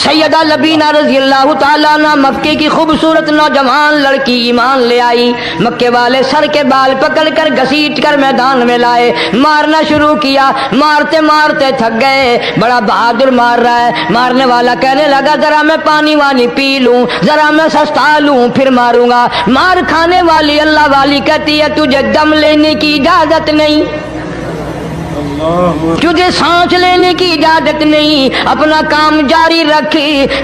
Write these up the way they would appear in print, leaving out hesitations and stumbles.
सैयदा लबीना रजी अल्लाह ताला अन्हा मक्के की खूबसूरत नौजवान लड़की ईमान ले आई। मक्के वाले सर के बाल पकड़ कर घसीट कर मैदान में लाए, मारना शुरू किया। मारते मारते थक गए, बड़ा बहादुर मार रहा है। मारने वाला कहने लगा जरा मैं पानी वानी पी लूं, जरा मैं सस्ता लूं फिर मारूंगा। मार खाने वाली अल्लाह वाली कहती है तुझे दम लेने की इजाजत नहीं, तुझे सांस लेने की इजाजत नहीं, अपना काम जारी रख,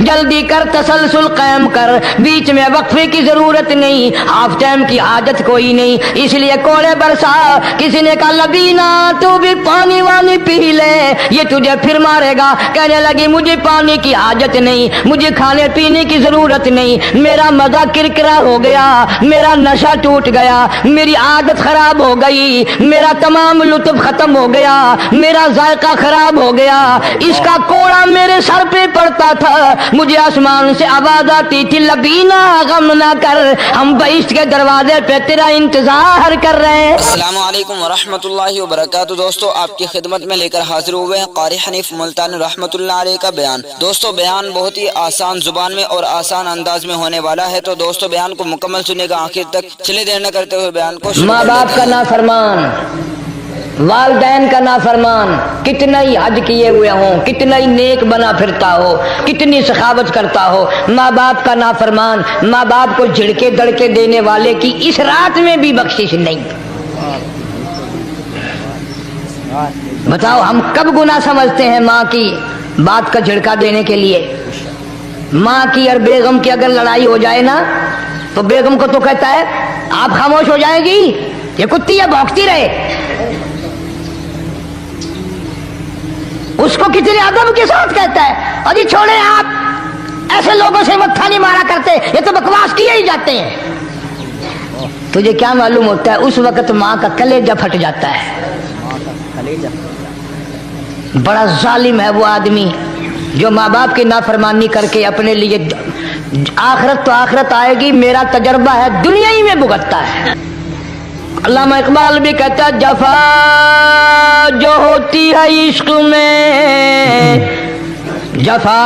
जल्दी कर, तसलसल कायम कर, बीच में वक्फे की जरूरत नहीं, हाफ टाइम की आदत कोई नहीं। इसलिए कोड़े बरसा। किसी ने कहा लबीना तू भी पानी वानी पी ले, ये तुझे फिर मारेगा। कहने लगी मुझे पानी की आदत नहीं, मुझे खाने पीने की जरूरत नहीं, मेरा मजा किरकिरा हो गया, मेरा नशा टूट गया, मेरी आदत खराब हो गई, मेरा तमाम लुत्फ खत्म हो गया, मेरा जायका खराब हो गया। इसका कोड़ा मेरे सर पे पड़ता था, मुझे आसमान से आवाज आती थी लबीना गम ना कर, हम बहिश्त के दरवाजे पे तेरा इंतजार कर रहे हैं। अस्सलाम वालेकुम वरहमतुल्लाहि वबरकातुहू। दोस्तों आपकी खिदमत में लेकर हाजिर हुए हैं कारी हनीफ मुल्तानी रहमतुल्लाह अलैह का बयान। दोस्तों बयान बहुत ही आसान जुबान में और आसान अंदाज में होने वाला है, तो दोस्तों बयान को मुकम्मल सुनिएगा आखिर तक। चलिए देर न करते हुए बयान को। माँ बाप का नाफरमान, वालदैन का नाफरमान, कितना ही हज किए हुए हों, कितना ही नेक बना फिरता हो, कितनी सखावत करता हो, माँ बाप का नाफरमान, माँ बाप को झिड़के दड़के देने वाले की इस रात में भी बख्शिश नहीं। बताओ हम कब गुनाह समझते हैं माँ की बात का झिड़का देने के लिए। माँ की और बेगम की अगर लड़ाई हो जाए ना तो बेगम को तो कहता है आप खामोश हो जाएगी, ये कुत्ती है भौंकती रहे। उसको कितने अदब के साथ कहता है अजी छोड़े आप, ऐसे लोगों से मत्था नहीं मारा करते, ये तो बकवास किए ही जाते हैं। तुझे क्या मालूम होता है उस वक्त माँ का कलेजा फट जाता है। बड़ा जालिम है वो आदमी जो माँ बाप की नाफरमानी करके अपने लिए आखिरत तो आखिरत आएगी, मेरा तजर्बा है दुनिया ही में भुगतता है। अल्लामा इकबाल भी कहता है जफा जो होती है इश्क में, जफा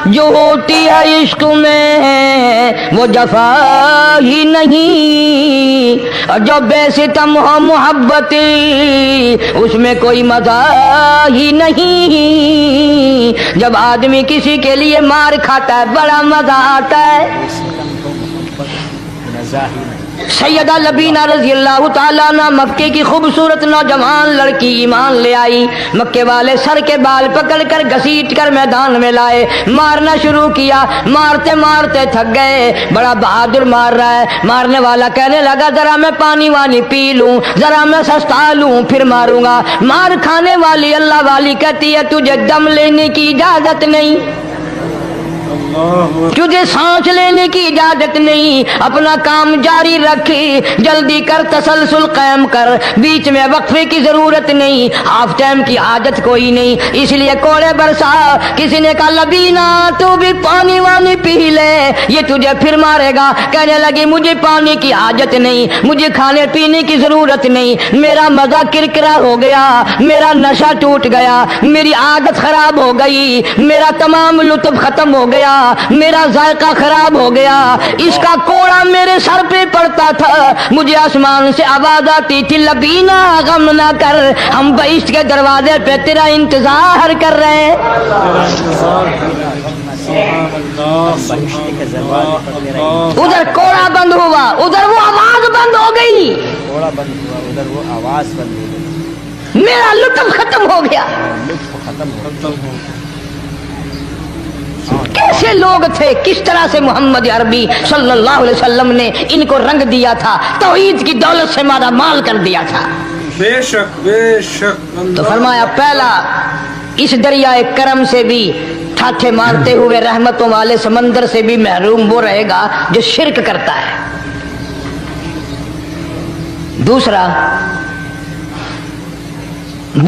जो होती है इश्क में वो जफा ही नहीं, और जो बेसितम हो मोहब्बत उसमें कोई मजा ही नहीं। जब आदमी किसी के लिए मार खाता है बड़ा मजा आता है। सैयदा लबीना रजी अल्लाह ताला अन्हा मक्के की खूबसूरत नौजवान लड़की ईमान ले आई। मक्के वाले सर के बाल पकड़ कर घसीट कर मैदान में लाए, मारना शुरू किया। मारते मारते थक गए, बड़ा बहादुर मार रहा है। मारने वाला कहने लगा जरा मैं पानी वानी पी लूं, जरा मैं सस्ता लूं फिर मारूंगा। मार खाने वाली अल्लाह वाली कहती है तुझे दम लेने की इजाजत नहीं, तुझे सांस लेने की इजाजत नहीं, अपना काम जारी रख, जल्दी कर, तसलसल कायम कर, बीच में वक्फे की जरूरत नहीं, हाफ टाइम की आदत कोई नहीं। इसलिए कोड़े बरसा। किसी ने कहा लबीना तू भी पानी वानी पी ले, ये तुझे फिर मारेगा। कहने लगी मुझे पानी की आदत नहीं, मुझे खाने पीने की जरूरत नहीं, मेरा मजा किरकिरा हो गया, मेरा नशा टूट गया, मेरी आदत खराब हो गई, मेरा तमाम लुत्फ खत्म हो गया, मेरा जायका खराब हो गया। इसका कोड़ा मेरे सर पे पड़ता था, मुझे आसमान से आवाज आती थी लबीना गम ना कर, हम बहिश्त के दरवाजे पे तेरा इंतजार कर रहे हैं। उधर कोड़ा बंद हुआ, उधर वो आवाज बंद हो गई, कोड़ा बंद हुआ, उधर वो आवाज बंद हो गई, मेरा लुत्फ खत्म हो गया। कैसे लोग थे, किस तरह से मोहम्मद अरबी सल्लल्लाहु अलैहि वसल्लम ने इनको रंग दिया था, तौहीद की दौलत से माला माल कर दिया था। बेशक बेशक। तो फरमाया पहला इस दरियाए करम से भी ठाठे मारते हुए रहमतों वाले समंदर से भी महरूम वो रहेगा जो शिरक करता है। दूसरा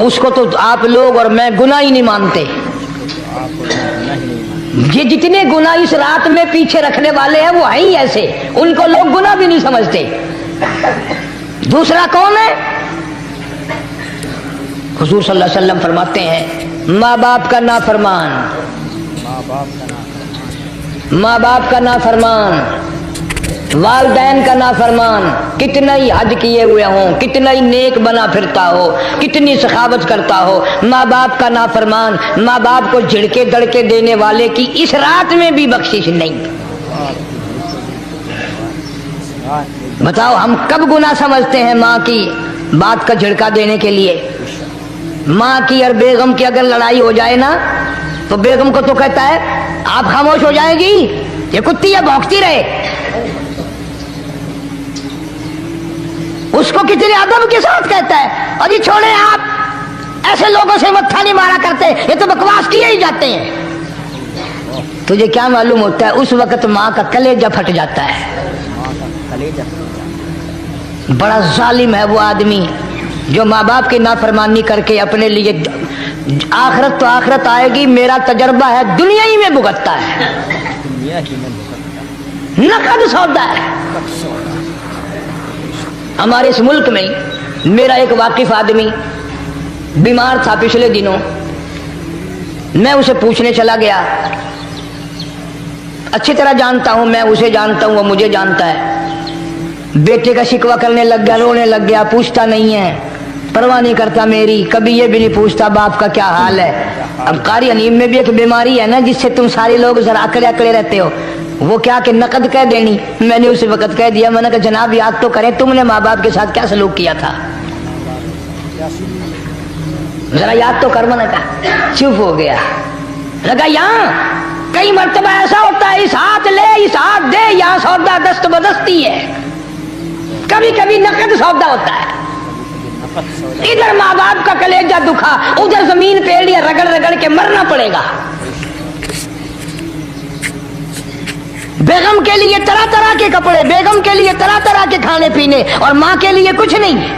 उसको तो आप लोग और मैं गुनाह ही नहीं मानते, ये जितने गुनाह इस रात में पीछे रखने वाले हैं वो है ही ऐसे, उनको लोग गुनाह भी नहीं समझते। दूसरा कौन है? हुजूर सल्लल्लाहु अलैहि वसल्लम फरमाते हैं माँ बाप का नाफरमान, माँ बाप का नाम, माँ बाप का नाफरमान, वालदैन का नाफरमान, कितना ही हज किए हुए हो, कितना ही नेक बना फिरता हो, कितनी सखावत करता हो, माँ बाप का नाफरमान, माँ बाप को झिड़के दड़के देने वाले की इस रात में भी बख्शिश नहीं। बताओ हम कब गुनाह समझते हैं माँ की बात का झिड़का देने के लिए। माँ की और बेगम की अगर लड़ाई हो जाए ना तो बेगम को तो कहता है आप खामोश हो जाएगी, ये कुत्ती है भौंकती रहे। उसको कितने अदब के साथ कहता है अजी छोड़े आप, ऐसे लोगों से मत्था नहीं मारा करते, ये तो बकवास किए ही जाते हैं। तुझे क्या मालूम होता है उस वक्त माँ का कलेजा फट जाता है। माँ का कलेजा फट जाता है। बड़ा जालिम है वो आदमी जो माँ बाप की नाफरमानी करके अपने लिए आखिरत तो आखिरत आएगी, मेरा तजर्बा है दुनिया ही में भुगतता है, दुनिया ही में भुगतता है। नकद सौदा है। हमारे इस मुल्क में मेरा एक वाकिफ आदमी बीमार था पिछले दिनों, मैं उसे पूछने चला गया। अच्छी तरह जानता हूं, मैं उसे जानता हूं, वो मुझे जानता है। बेटे का शिकवा करने लग गया, रोने लग गया, पूछता नहीं है, परवाह नहीं करता मेरी, कभी ये भी नहीं पूछता बाप का क्या हाल है। अब कारी अनीम में भी एक बीमारी है ना जिससे तुम सारे लोग जरा अकड़े अकड़े रहते हो, वो क्या कि नकद कह देनी। मैंने उसे वक्त कह दिया, मैंने कहा जनाब याद तो करें तुमने माँ बाप के साथ क्या सलूक किया था, जरा याद तो कर। मैंने कहा चुप हो गया। लगा यहाँ कई मर्तबा ऐसा होता है इस हाथ ले इस हाथ दे, यहाँ सौदा दस्त बदस्ती है, कभी कभी नकद सौदा होता है। इधर माँ बाप का कलेजा दुखा, उधर जमीन पे लिया रगड़ रगड़ के मरना पड़ेगा। बेगम के लिए तरह तरह के कपड़े, बेगम के लिए तरह तरह के खाने पीने, और माँ के लिए कुछ नहीं।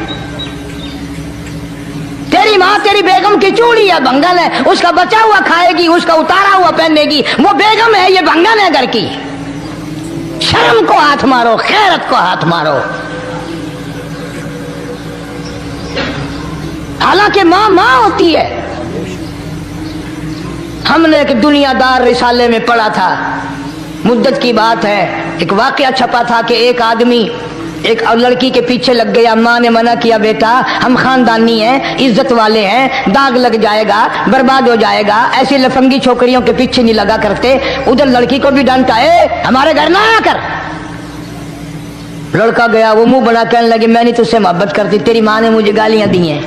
तेरी माँ तेरी बेगम की चूड़ी या भंगल है, उसका बचा हुआ खाएगी, उसका उतारा हुआ पहनेगी, वो बेगम है, ये भंगल है घर की। शर्म को हाथ मारो, खैरत को हाथ मारो। हालांकि माँ माँ होती है। हमने एक दुनियादार रिसाले में पढ़ा था, मुद्दत की बात है, एक वाकया छपा था कि एक आदमी एक लड़की के पीछे लग गया। माँ ने मना किया, बेटा हम खानदानी हैं, इज्जत वाले हैं, दाग लग जाएगा, बर्बाद हो जाएगा, ऐसी लफंगी छोकरियों के पीछे नहीं लगा करते। उधर लड़की को भी डांटा, हमारे घर ना आया कर। लड़का गया, वो मुंह बना कहने लगे मैं नहीं तुझसे मोहब्बत करती, तेरी माँ ने मुझे गालियां दी हैं।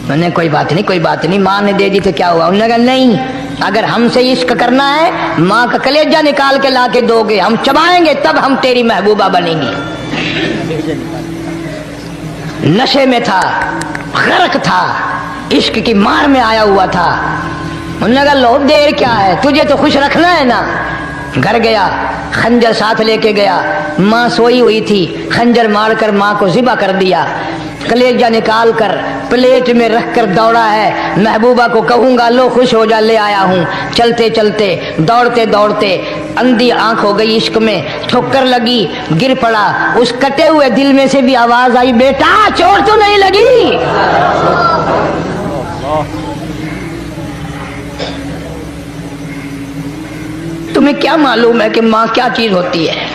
मैंने कोई बात नहीं कोई बात नहीं, माँ ने दे दी तो क्या हुआ। उन्होंने कहा नहीं, अगर हमसे इश्क करना है माँ का कलेजा निकाल के ला के दोगे, हम चबाएंगे तब हम तेरी महबूबा बनेंगी। नशे में था, गर्क था, इश्क की मार में आया हुआ था। उन्होंने कहा लो देर क्या है, तुझे तो खुश रखना है ना। घर गया, खंजर साथ लेके गया, माँ सोई हुई थी, खंजर मारकर माँ को ज़िबा कर दिया। कलेजा निकाल कर प्लेट में रख कर दौड़ा है, महबूबा को कहूंगा लो खुश हो जा, ले आया हूँ। चलते चलते दौड़ते दौड़ते अंधी आंख हो गई इश्क में, ठोकर लगी, गिर पड़ा। उस कटे हुए दिल में से भी आवाज आई, बेटा चोट तो नहीं लगी। तुम्हें क्या मालूम है कि माँ क्या चीज होती है?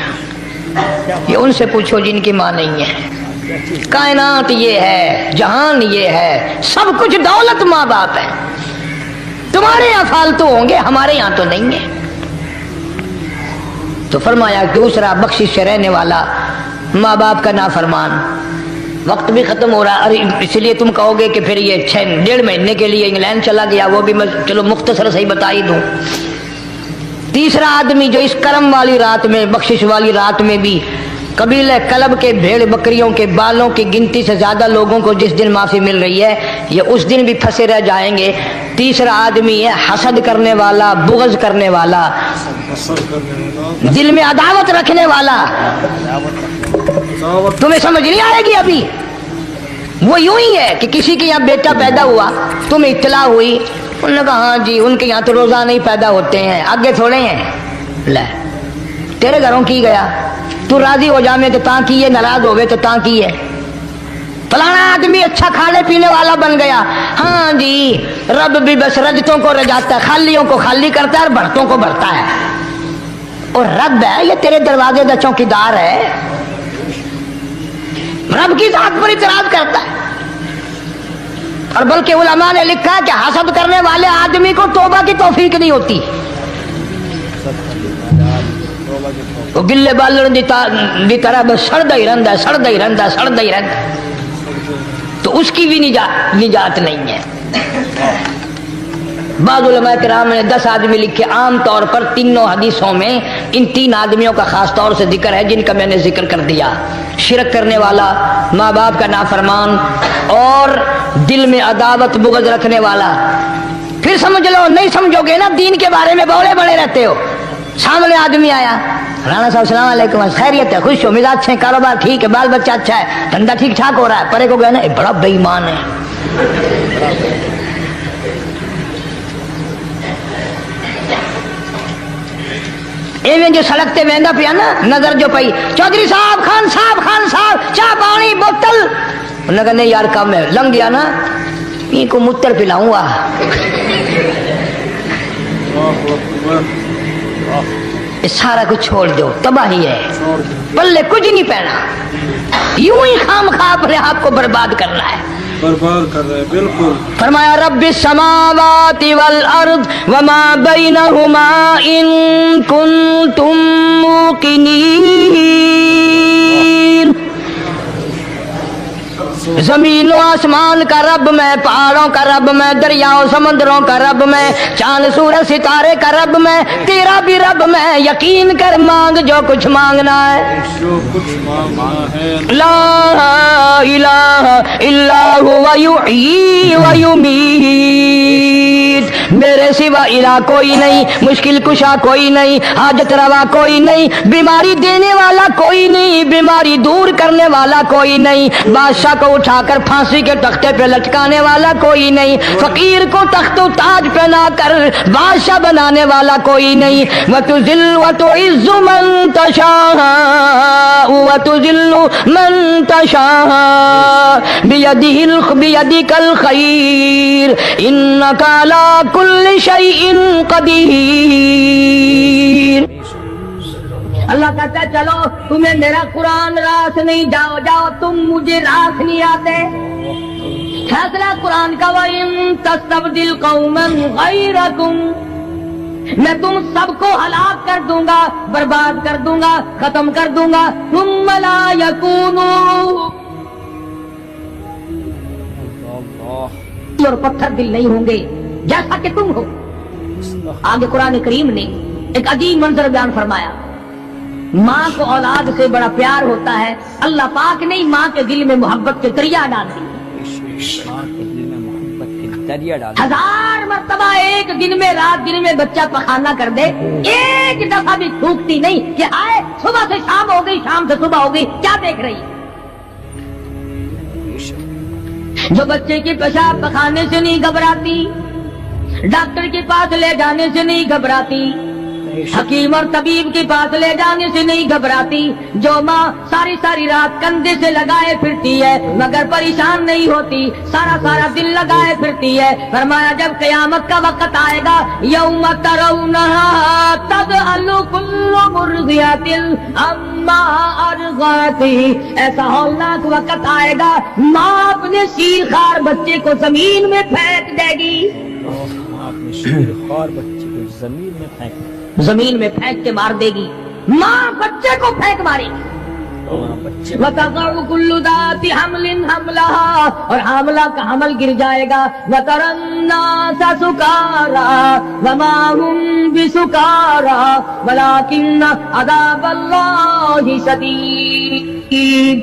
ये उनसे पूछो जिनकी माँ नहीं है। कायनात ये है, जहान ये है, सब कुछ दौलत माँ बाप है। तुम्हारे यहाँ फालतू होंगे, हमारे यहाँ तो नहीं है। तो फरमाया दूसरा बख्शिश से रहने वाला माँ बाप का नाफरमान। वक्त भी खत्म हो रहा, अरे इसलिए तुम कहोगे कि फिर ये 1.5 महीने के लिए इंग्लैंड चला गया, वो भी मैं चलो मुख्तसर से ही बता ही दूं। तीसरा आदमी जो इस करम वाली रात में, बख्शिश वाली रात में भी कबीले कलब के भेड़ बकरियों के बालों की गिनती से ज्यादा लोगों को जिस दिन माफी मिल रही है, ये उस दिन भी फंसे रह जाएंगे। तीसरा आदमी है हसद करने वाला, बुग़्ज़ करने वाला, दिल में अदावत रखने वाला। तुम्हें समझ नहीं आएगी अभी। वो यूं ही है कि किसी के यहाँ बेटा पैदा हुआ, तुम्हें इत्तला हुई, उन्होंने कहा हाँ जी उनके यहाँ तो रोजाना ही पैदा होते हैं, आगे थोड़े हैं। ले तेरे घरों की गया, तू राजी हो जा में तो ता की है, नाराज हो गए तो ता की है। फलाना आदमी अच्छा खाने पीने वाला बन गया। हाँ जी, रब भी बस रजतों को रजाता है, खालियों को खाली करता है और भरतों को भरता है। और रब है, ये तेरे दरवाजे का चौकीदार है, रब की जात पर इतराज करता है। और बल्कि उलमा ने लिखा है कि हसद करने वाले आदमी को तौबा की तौफीक नहीं होती। वो गिल्ले बालन दी तरह बस सड़दा ही रहता है, सड़दा ही रहता है, सड़दा ही रहता है, तो उसकी भी निजात नहीं है। बाद उलमा किराम ने 10 आदमी लिखे। आम तौर पर तीनों हदीसों में इन 3 आदमियों का खास तौर से जिक्र है जिनका मैंने जिक्र कर दिया। शिरक करने वाला, माँ बाप का नाफरमान और दिल में अदावत बुग़्ज़ रखने वाला। फिर समझ लो, नहीं समझोगे ना दीन के बारे में बौले बड़े रहते हो। सामने आदमी आया, राणा साहब सलाम अलैकुम, खैरियत है, खुश हो, मिजाज अच्छे, कारोबार ठीक है, बाल बच्चा अच्छा है, धंधा ठीक ठाक हो रहा है। परे को गया ना, बड़ा बेईमान है। एवं जो सड़क ते वेंदा पिया ना, नजर जो पई, चौधरी साहब, खान साहब, चाह पानी बोतल। उन्होंने कहा नहीं यार कम है, लंघ गया ना, इनको मुत्तर पिलाऊंगा। सारा कुछ छोड़ दो, तबाही है, पल्ले कुछ नहीं पहना, यूं ही खाम खा अपने आप को बर्बाद करना है, बर्बाद कर रहे हैं। बिल्कुल। फरमाया रब्बिस समावाति वल अर्द वमा बैनहुमा इन कुंतुम मूकिनीन। जमीन और आसमान का रब मैं, पहाड़ों का रब मैं, दरियाओं समुद्रों का रब मैं, चांद सूरज सितारे का रब मैं, तेरा भी रब मैं, यकीन कर मांग जो कुछ मांगना है। जो कुछ मांगना है। ला इलाहा इल्ला हुवा युहयी व युमीत, मेरे सिवा इला कोई नहीं, मुश्किल कुशा कोई नहीं, हाजत रवा कोई नहीं, बीमारी देने वाला कोई नहीं, बीमारी दूर करने वाला कोई नहीं, बादशाह को उठाकर फांसी के तख्ते पे लटकाने वाला कोई नहीं, फकीर को तख्तो ताज पहना कर बादशाह बनाने वाला कोई नहीं। व तुज़िल्लु व तुइज़्ज़ु मन तशाअ व तुज़िल्लु मन तशाअ बियदिकल खैर इन्नका अला कुल्लि शैइन कदीर। अल्लाह कहता है चलो तुम्हें मेरा कुरान रास नहीं, जाओ जाओ, तुम मुझे रास नहीं आते। फैसला कुरान का, वइन तस्तब्दिल कौमन गैरकुम, मैं तुम सबको हलाक कर दूंगा, बर्बाद कर दूंगा, खत्म कर दूंगा। तुम ला यकूनू, और पत्थर दिल नहीं होंगे जैसा कि तुम हो। आगे कुरान करीम ने एक अजीब मंजर बयान फरमाया। माँ को औलाद से बड़ा प्यार होता है, अल्लाह पाक ने माँ के दिल में मोहब्बत के दरिया डाल दी। 1000 मर्तबा एक दिन में, रात दिन में बच्चा पखाना कर दे, एक दफा भी थूकती नहीं कि आए सुबह से शाम हो गई, शाम से सुबह हो गई, क्या देख रही। जो बच्चे के पेशाब पखाने से नहीं घबराती, डॉक्टर के पास ले जाने से नहीं घबराती, हकीम और तबीब के पास ले जाने से नहीं घबराती, जो माँ सारी सारी रात कंधे से लगाए फिरती है मगर परेशान नहीं होती, सारा सारा दिल लगाए फिरती है। फरमाया जब क़यामत का वक्त आएगा, यौम तरौनहा तज़अलु कुल्लु मुर्दिअतिन अम्मा अर्ज़अती, ऐसा हौलनाक वक्त आएगा, माँ अपने शीरखार बच्चे को जमीन में फेंक देगी। अपने शीरखार बच्चे को जमीन में फेंक के मार देगी, माँ बच्चे को फेंक मारेगी। वतज़अु कुल्लु ज़ाति हमलिन हमलहा, और हामला का हमल गिर जाएगा। वतरन्नासा सुकारा वमा हुम बिसुकारा वलाकिन्न अज़ाबल्लाहि शदीद।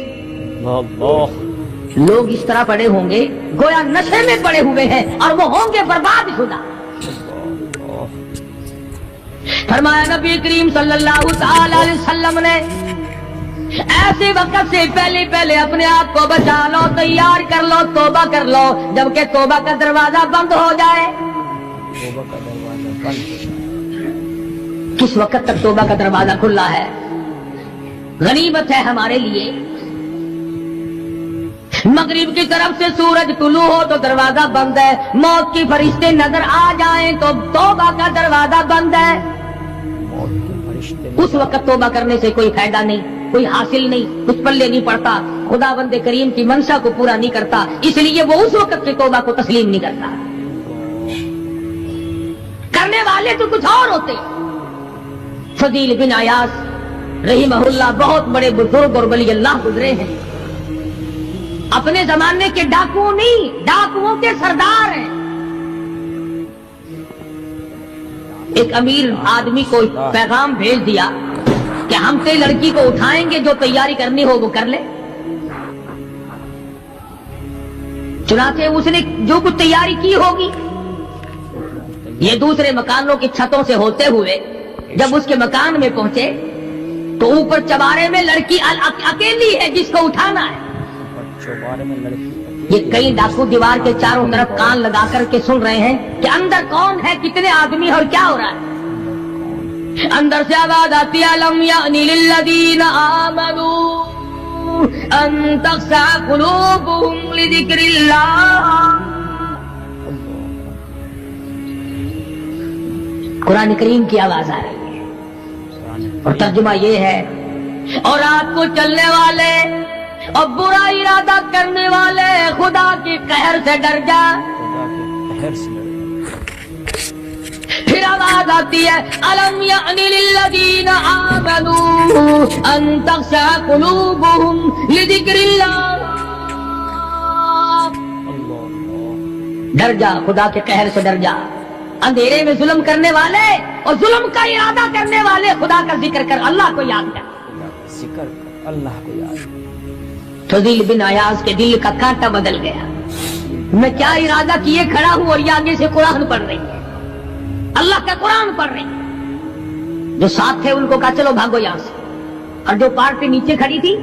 लोग इस तरह पड़े होंगे गोया नशे में पड़े हुए हैं और वो होंगे बर्बाद शुदा। फरमाया नबी करीम सल्लल्लाहु तआला अलैहि वसल्लम ने, ऐसे वक्त से पहले पहले अपने आप को बचा लो, तैयार कर लो, तौबा कर लो, जबकि तौबा का दरवाजा बंद हो जाए। किस वक्त तक तौबा का दरवाजा खुला है? गनीमत है हमारे लिए। मगरिब की तरफ से सूरज तुलू हो तो दरवाजा बंद है, मौत के फरिश्ते नजर आ जाएं तो तौबा का दरवाजा बंद है। मौत के फरिश्ते उस वक्त तौबा करने से कोई फायदा नहीं, कोई हासिल नहीं, कुछ पल्ले नहीं पड़ता, खुदा बंदे करीम की मंशा को पूरा नहीं करता, इसलिए वो उस वक्त की तौबा को तस्लीम नहीं करता। करने वाले तो कुछ और होते। फजील बिन अयास रहीमहुल्लाह बहुत बड़े बुजुर्ग और वली अल्लाह गुजरे हैं, अपने जमाने के डाकुओं नहीं, डाकुओं के सरदार हैं। एक अमीर आदमी को पैगाम भेज दिया कि हम ते लड़की को उठाएंगे, जो तैयारी करनी हो वो कर ले। चुनाचे उसने जो कुछ तैयारी की होगी, ये दूसरे मकानों की छतों से होते हुए जब उसके मकान में पहुंचे तो ऊपर चबारे में लड़की अकेली है जिसको उठाना है। चौबारे में लड़की, ये कई डाकू दीवार के चारों तरफ कान लगा करके सुन रहे हैं कि अंदर कौन है, कितने आदमी और क्या हो रहा है। अंदर से आवाज आती है, लम यानी लिल्लज़ीना आमनू अन तख़शा क़ुलूबुहुम लिज़िक्रिल्लाह। कुरान करीम की आवाज आ रही है और तर्जुमा ये है, और रात को चलने वाले और बुरा इरादा करने वाले खुदा के कहर से डर जा। खुदा के कहर से डर। फिर आवाज आती है, अलम यानी लिल्लज़ीना आमनू अन तख़शा क़ुलूबुहुम लिज़िक्रिल्लाह। डर जा, खुदा के कहर से डर जा। अंधेरे में जुल्म करने वाले और जुल्म का इरादा करने वाले, खुदा का जिक्र कर, अल्लाह को याद कर, जिक्र कर, अल्लाह को याद। फजील बिन अयास के दिल का कांटा बदल गया। मैं क्या इरादा किए खड़ा हूं और ये आगे से कुरान पढ़ रही है, अल्लाह का कुरान पढ़ रही है। जो साथ थे उनको कहा चलो भागो यहां से, और जो पार्टी नीचे खड़ी थी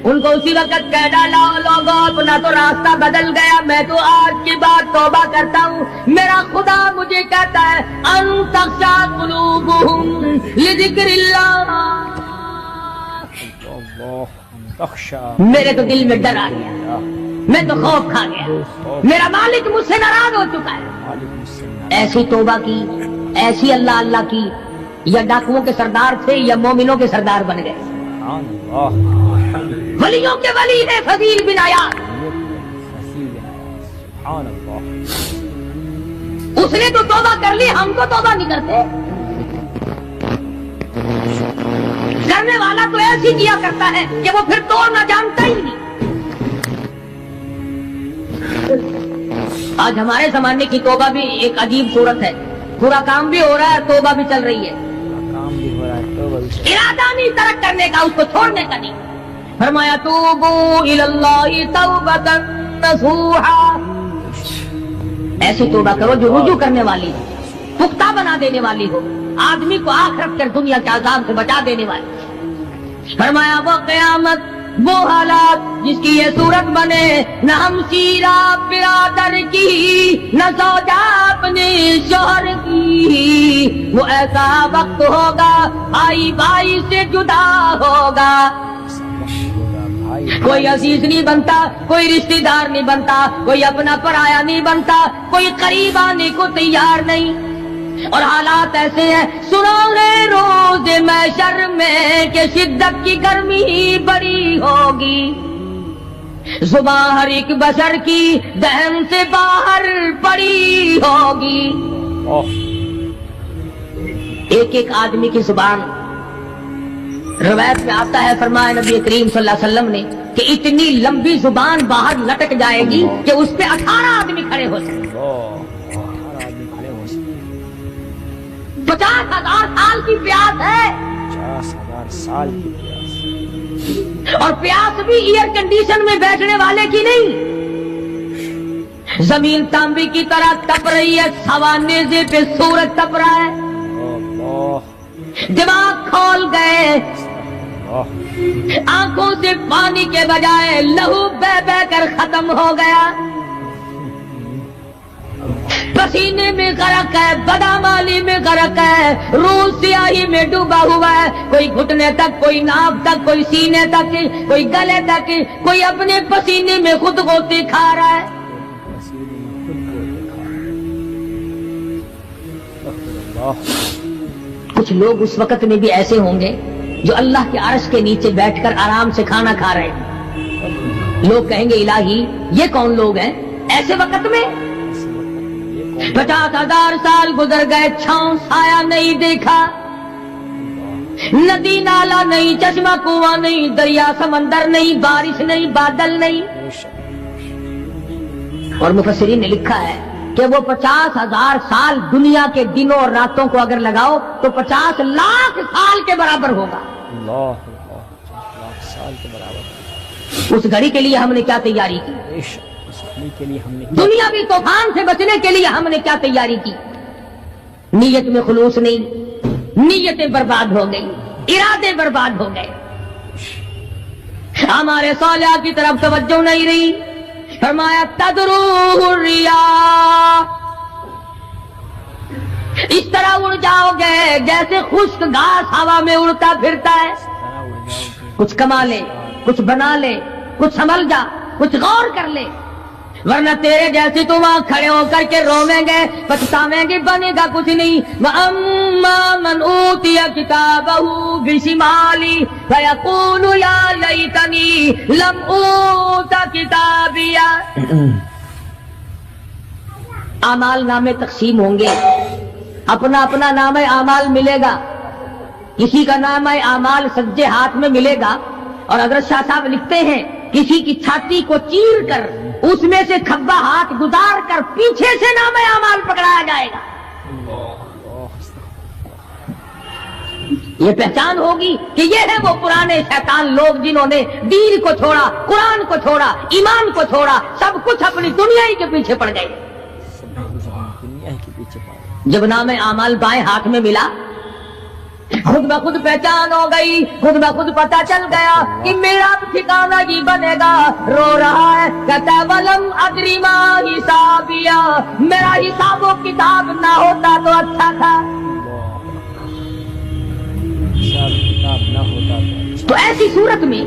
उनको उसी वक्त कह डाला, लोगों अपना तो रास्ता बदल गया, मैं तो आज की बात तौबा करता हूँ। मेरा खुदा मुझे कहता है अन तख़शा क़ुलूबुहुम लिज़िक्रिल्लाह। मेरे तो दिल में डर आ गया, मैं तो खौफ खा गया, मेरा मालिक मुझसे नाराज हो चुका है। ऐसी तौबा की, ऐसी अल्लाह अल्लाह की, या डाकुओं के सरदार थे या मोमिनों के सरदार बन गए। वलियों के वली है फजील बिन अयास। उसने तो तौबा कर ली, हम तो तौबा नहीं करते। करने वाला तो ऐसी किया करता है कि वो फिर तोड़ना जानता ही नहीं। आज हमारे जमाने की तौबा भी एक अजीब सूरत है, पूरा काम भी हो रहा है, तौबा भी चल रही है। काम भी हो रहा है, तौबा भी चल रहा है। इरादा नहीं तरक करने का, उसको छोड़ने का नहीं। फरमाया तूबू इलल्लाहि तौबतन नसूहा। ऐसी तौबा करो जो रुजू करने वाली हो, पुख्ता बना देने वाली हो, आदमी को आखिरत कर दुनिया के अजाब से बचा देने वाली। फरमाया वो क़यामत, वो हालात जिसकी ये सूरत बने, न हम सीरा बिरादर की, न सौजा अपने शोहर की। वो ऐसा वक्त होगा भाई भाई से जुदा होगा, कोई अजीज नहीं बनता, कोई रिश्तेदार नहीं बनता, कोई अपना पराया नहीं बनता, कोई करीब आने को तैयार नहीं। और हालात ऐसे हैं, सुनोगे रोज महशर में कि शिद्दत की गर्मी बड़ी होगी, जुबान हर एक बशर की दहन से बाहर पड़ी होगी। एक एक आदमी की जुबान, रवायत में आता है, फरमाया नबी करीम सल्लल्लाहु अलैहि वसल्लम ने कि इतनी लंबी जुबान बाहर लटक जाएगी कि उस पे 18 आदमी खड़े हो सकते, 50,000 साल की प्यास है, 50,000 साल की प्यास। और प्यास भी एयर कंडीशन में बैठने वाले की नहीं। जमीन तांबे की तरह तप रही है, सवानेज़े पे सूरज तप रहा है, दिमाग खोल गए, आंखों से पानी के बजाय लहू बह बह कर खत्म हो गया। پسینے میں غرق ہے، بدامالی میں غرق ہے، روح سیاہی میں ڈوبا ہوا ہے، کوئی گھٹنے تک، کوئی ناف تک، کوئی سینے تک، کوئی گلے تک، کوئی اپنے پسینے میں خود غوطے کھا رہا ہے۔ کچھ لوگ اس وقت میں بھی ایسے ہوں گے جو اللہ کے عرش کے نیچے بیٹھ کر آرام سے کھانا کھا رہے ہیں۔ لوگ کہیں گے الہی یہ کون لوگ ہیں ایسے وقت میں؟ 50,000 سال گزر گئے، چھاؤں سایہ نہیں دیکھا، ندی نالا نہیں، چشمہ کنواں نہیں، دریا سمندر نہیں، بارش نہیں، بادل نہیں۔ اور مفسرین نے لکھا ہے کہ وہ 50,000 سال دنیا کے دنوں اور راتوں کو اگر لگاؤ تو 50 لاکھ سال کے برابر ہوگا۔ اللہ 50 لاکھ سال کے برابر۔ اس گھڑی کے لیے ہم نے کیا تیاری کی؟ اس گھڑی کے لیے ہم نے دنیاوی طوفان سے بچنے کے لیے ہم نے کیا تیاری کی؟ نیت میں خلوص نہیں، نیتیں برباد ہو گئی، ارادے برباد ہو گئے، ہمارے صالحہ کی طرف توجہ نہیں رہی۔ فرمایا تدروہ الریاح، اس طرح اڑ جاؤ گے جیسے خشک گھاس ہوا میں اڑتا پھرتا ہے۔ کچھ کما لے، کچھ بنا لے، کچھ سنبھل جا، کچھ غور کر لے، ورنہ تیرے جیسے تو وہاں کھڑے ہو کر کے رویں گے، پچھتاویں گے، بنے گا کچھ نہیں۔ وَأَمَّا مَنْ أُوتِيَ كِتَابَهُ بِشِمَالِهِ فَيَقُولُ يَا لَيْتَنِي لَمْ أُوتَ كِتَابِيَهْ۔ اعمال نامے تقسیم ہوں گے، اپنا اپنا نامہ اعمال ملے گا، کسی کا نامہ اعمال سجے ہاتھ میں ملے گا، اور حضرت شاہ صاحب لکھتے ہیں کسی کی چھاتی کو چیر کر اس میں سے کھبا ہاتھ گزار کر پیچھے سے نامہ اعمال پکڑایا جائے گا۔ یہ پہچان ہوگی کہ یہ ہے وہ پرانے شیطان لوگ جنہوں نے دین کو چھوڑا، قرآن کو چھوڑا، ایمان کو چھوڑا، سب کچھ اپنی دنیا ہی کے پیچھے پڑ گئے۔ دنیا کے پیچھے پڑ جب نام اعمال بائیں ہاتھ میں ملا، خود بخود پہچان ہو گئی، خود بخود پتہ چل گیا کہ میرا ٹھکانہ ہی بنے گا۔ رو رہا ہے، کہتا ہے وَلَمْ أَدْرِ مَا حِسَابِيَهْ، میرا حساب و کتاب نہ ہوتا تو اچھا تھا۔ حساب کتاب نہ ہوتا تو ایسی صورت میں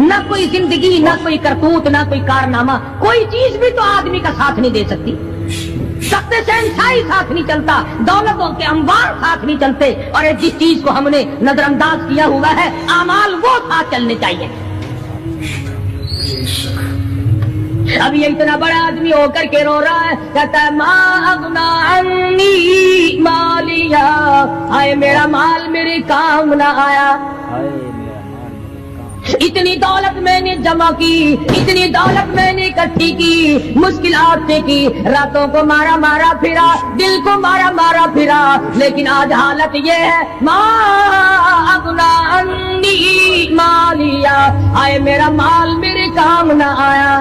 نہ کوئی زندگی، نہ کوئی کرتوت، نہ کوئی کارنامہ، کوئی چیز بھی تو آدمی کا ساتھ نہیں دے سکتی۔ سخت شہنشاہی ساتھ نہیں چلتا، دولتوں کے انبار ساتھ نہیں چلتے، اور جس چیز کو ہم نے نظر انداز کیا ہوا ہے اعمال وہ ساتھ چلنے چاہیے۔ اب یہ اتنا بڑا آدمی ہو کر کے رو رہا ہے، کہتا ہے ما اغنا عنی مالیا، آئے میرا مال میرے کام نہ آیا۔ اتنی دولت میں نے جمع کی، اتنی دولت میں نے اکٹھی کی، مشکلات سے کی، راتوں کو مارا مارا پھرا، دل کو مارا مارا پھرا، لیکن آج حالت یہ ہے ما اغنا عنی مالیا، آئے میرا مال میرے کام نہ آیا۔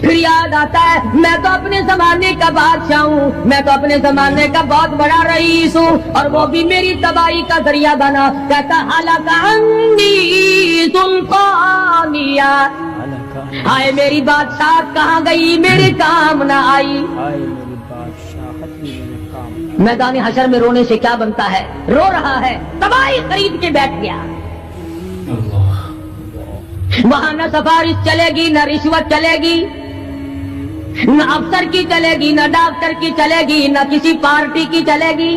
پھر یاد آتا ہے میں تو اپنے زمانے کا بادشاہ ہوں، میں تو اپنے زمانے کا بہت بڑا رئیس ہوں، اور وہ بھی میری تباہی کا ذریعہ بنا۔ کہتا ہلک عنی سلطانیہ، ہائے میری بادشاہت کہاں گئی، میرے کام نہ آئی۔ میدان حشر میں رونے سے کیا بنتا ہے؟ رو رہا ہے، تباہی خرید کے بیٹھ گیا۔ وہاں نہ سفارش چلے گی، نہ رشوت چلے گی، نہ افسر کی چلے گی، نہ ڈاکٹر کی چلے گی، نہ کسی پارٹی کی چلے گی۔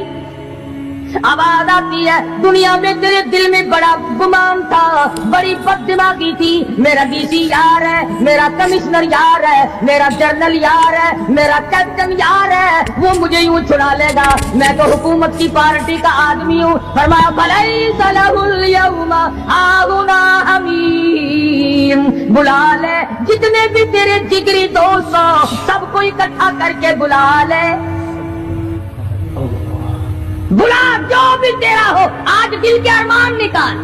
آواز آتی ہے دنیا میں تیرے دل میں بڑا گمان تھا، بڑی بد دماغی تھی، میرا ڈی سی یار ہے، میرا کمشنر یار ہے، میرا جنرل یار ہے، میرا کیپٹن یار ہے، وہ مجھے یوں چھڑا لے گا، میں تو حکومت کی پارٹی کا آدمی ہوں۔ فرمایا فلیس لہ اليوم ہاہنا حمیم، بلا لے جتنے بھی تیرے جگری دوست ہو سب کو اکٹھا کر کے بلا لے، بلا جو بھی تیرا ہو، آج دل کے ارمان نکال۔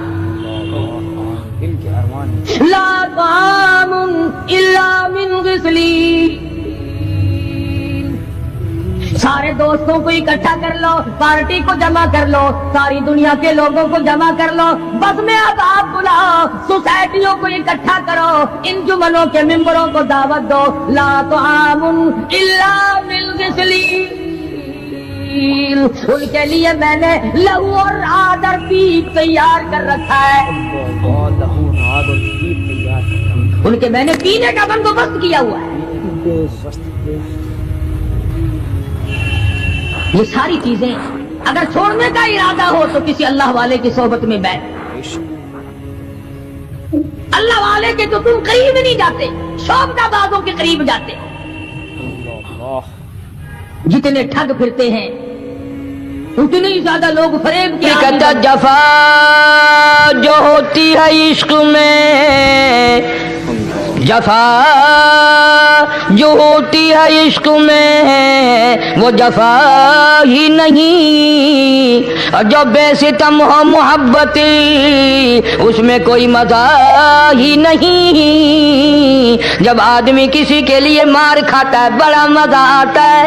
دل کے ارمان لا طعام الا من غسلین، सारे दोस्तों को इकट्ठा कर लो, पार्टी को जमा कर लो, सारी दुनिया के लोगों को जमा कर लो, बस में अब आप बुलाओ, सोसाइटियों को इकट्ठा करो, इन जुमनों के मेंबरों को दावत दो, ला तो आमुन इल्ला बिल गिस्लीन, उनके लिए मैंने लहू और आदर पीप तैयार कर रखा है, उनके मैंने पीने का बंदोबस्त किया हुआ है। ये सारी चीजें अगर छोड़ने का इरादा हो तो किसी अल्लाह वाले की सोबत में बैठ, अल्लाह वाले के तो तुम करीब नहीं जाते, शौकदाबाजों के करीब जाते। जितने ठग फिरते हैं उतने ही ज्यादा लोग फरेब के कदा जफा जो होती है इश्क में, जफा जो होती है इश्क में वो जफा ही नहीं, और जो बेसितम हो मोहब्बती उसमें कोई मजा ही नहीं। जब आदमी किसी के लिए मार खाता है बड़ा मजा आता है।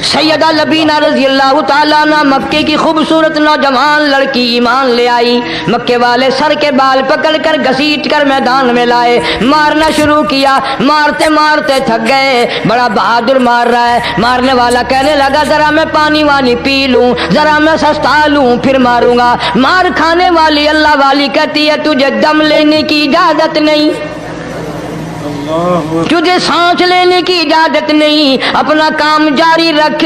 सैयदा लबीना रजी अल्लाह ताला अन्हा मक्के की खूबसूरत नौजवान लड़की ईमान ले आई। मक्के वाले सर के बाल पकड़ कर घसीट कर मैदान में लाए, मारना शुरू किया, मारते मारते थक गए, बड़ा बहादुर मार रहा है। मारने वाला कहने लगा जरा मैं पानी वानी पी लूं, जरा मैं सस्ता लूं फिर मारूंगा। मार खाने वाली अल्लाह वाली कहती है तुझे दम लेने की इजाजत नहीं, तुझे सांस लेने की इजाजत नहीं, अपना काम जारी रख,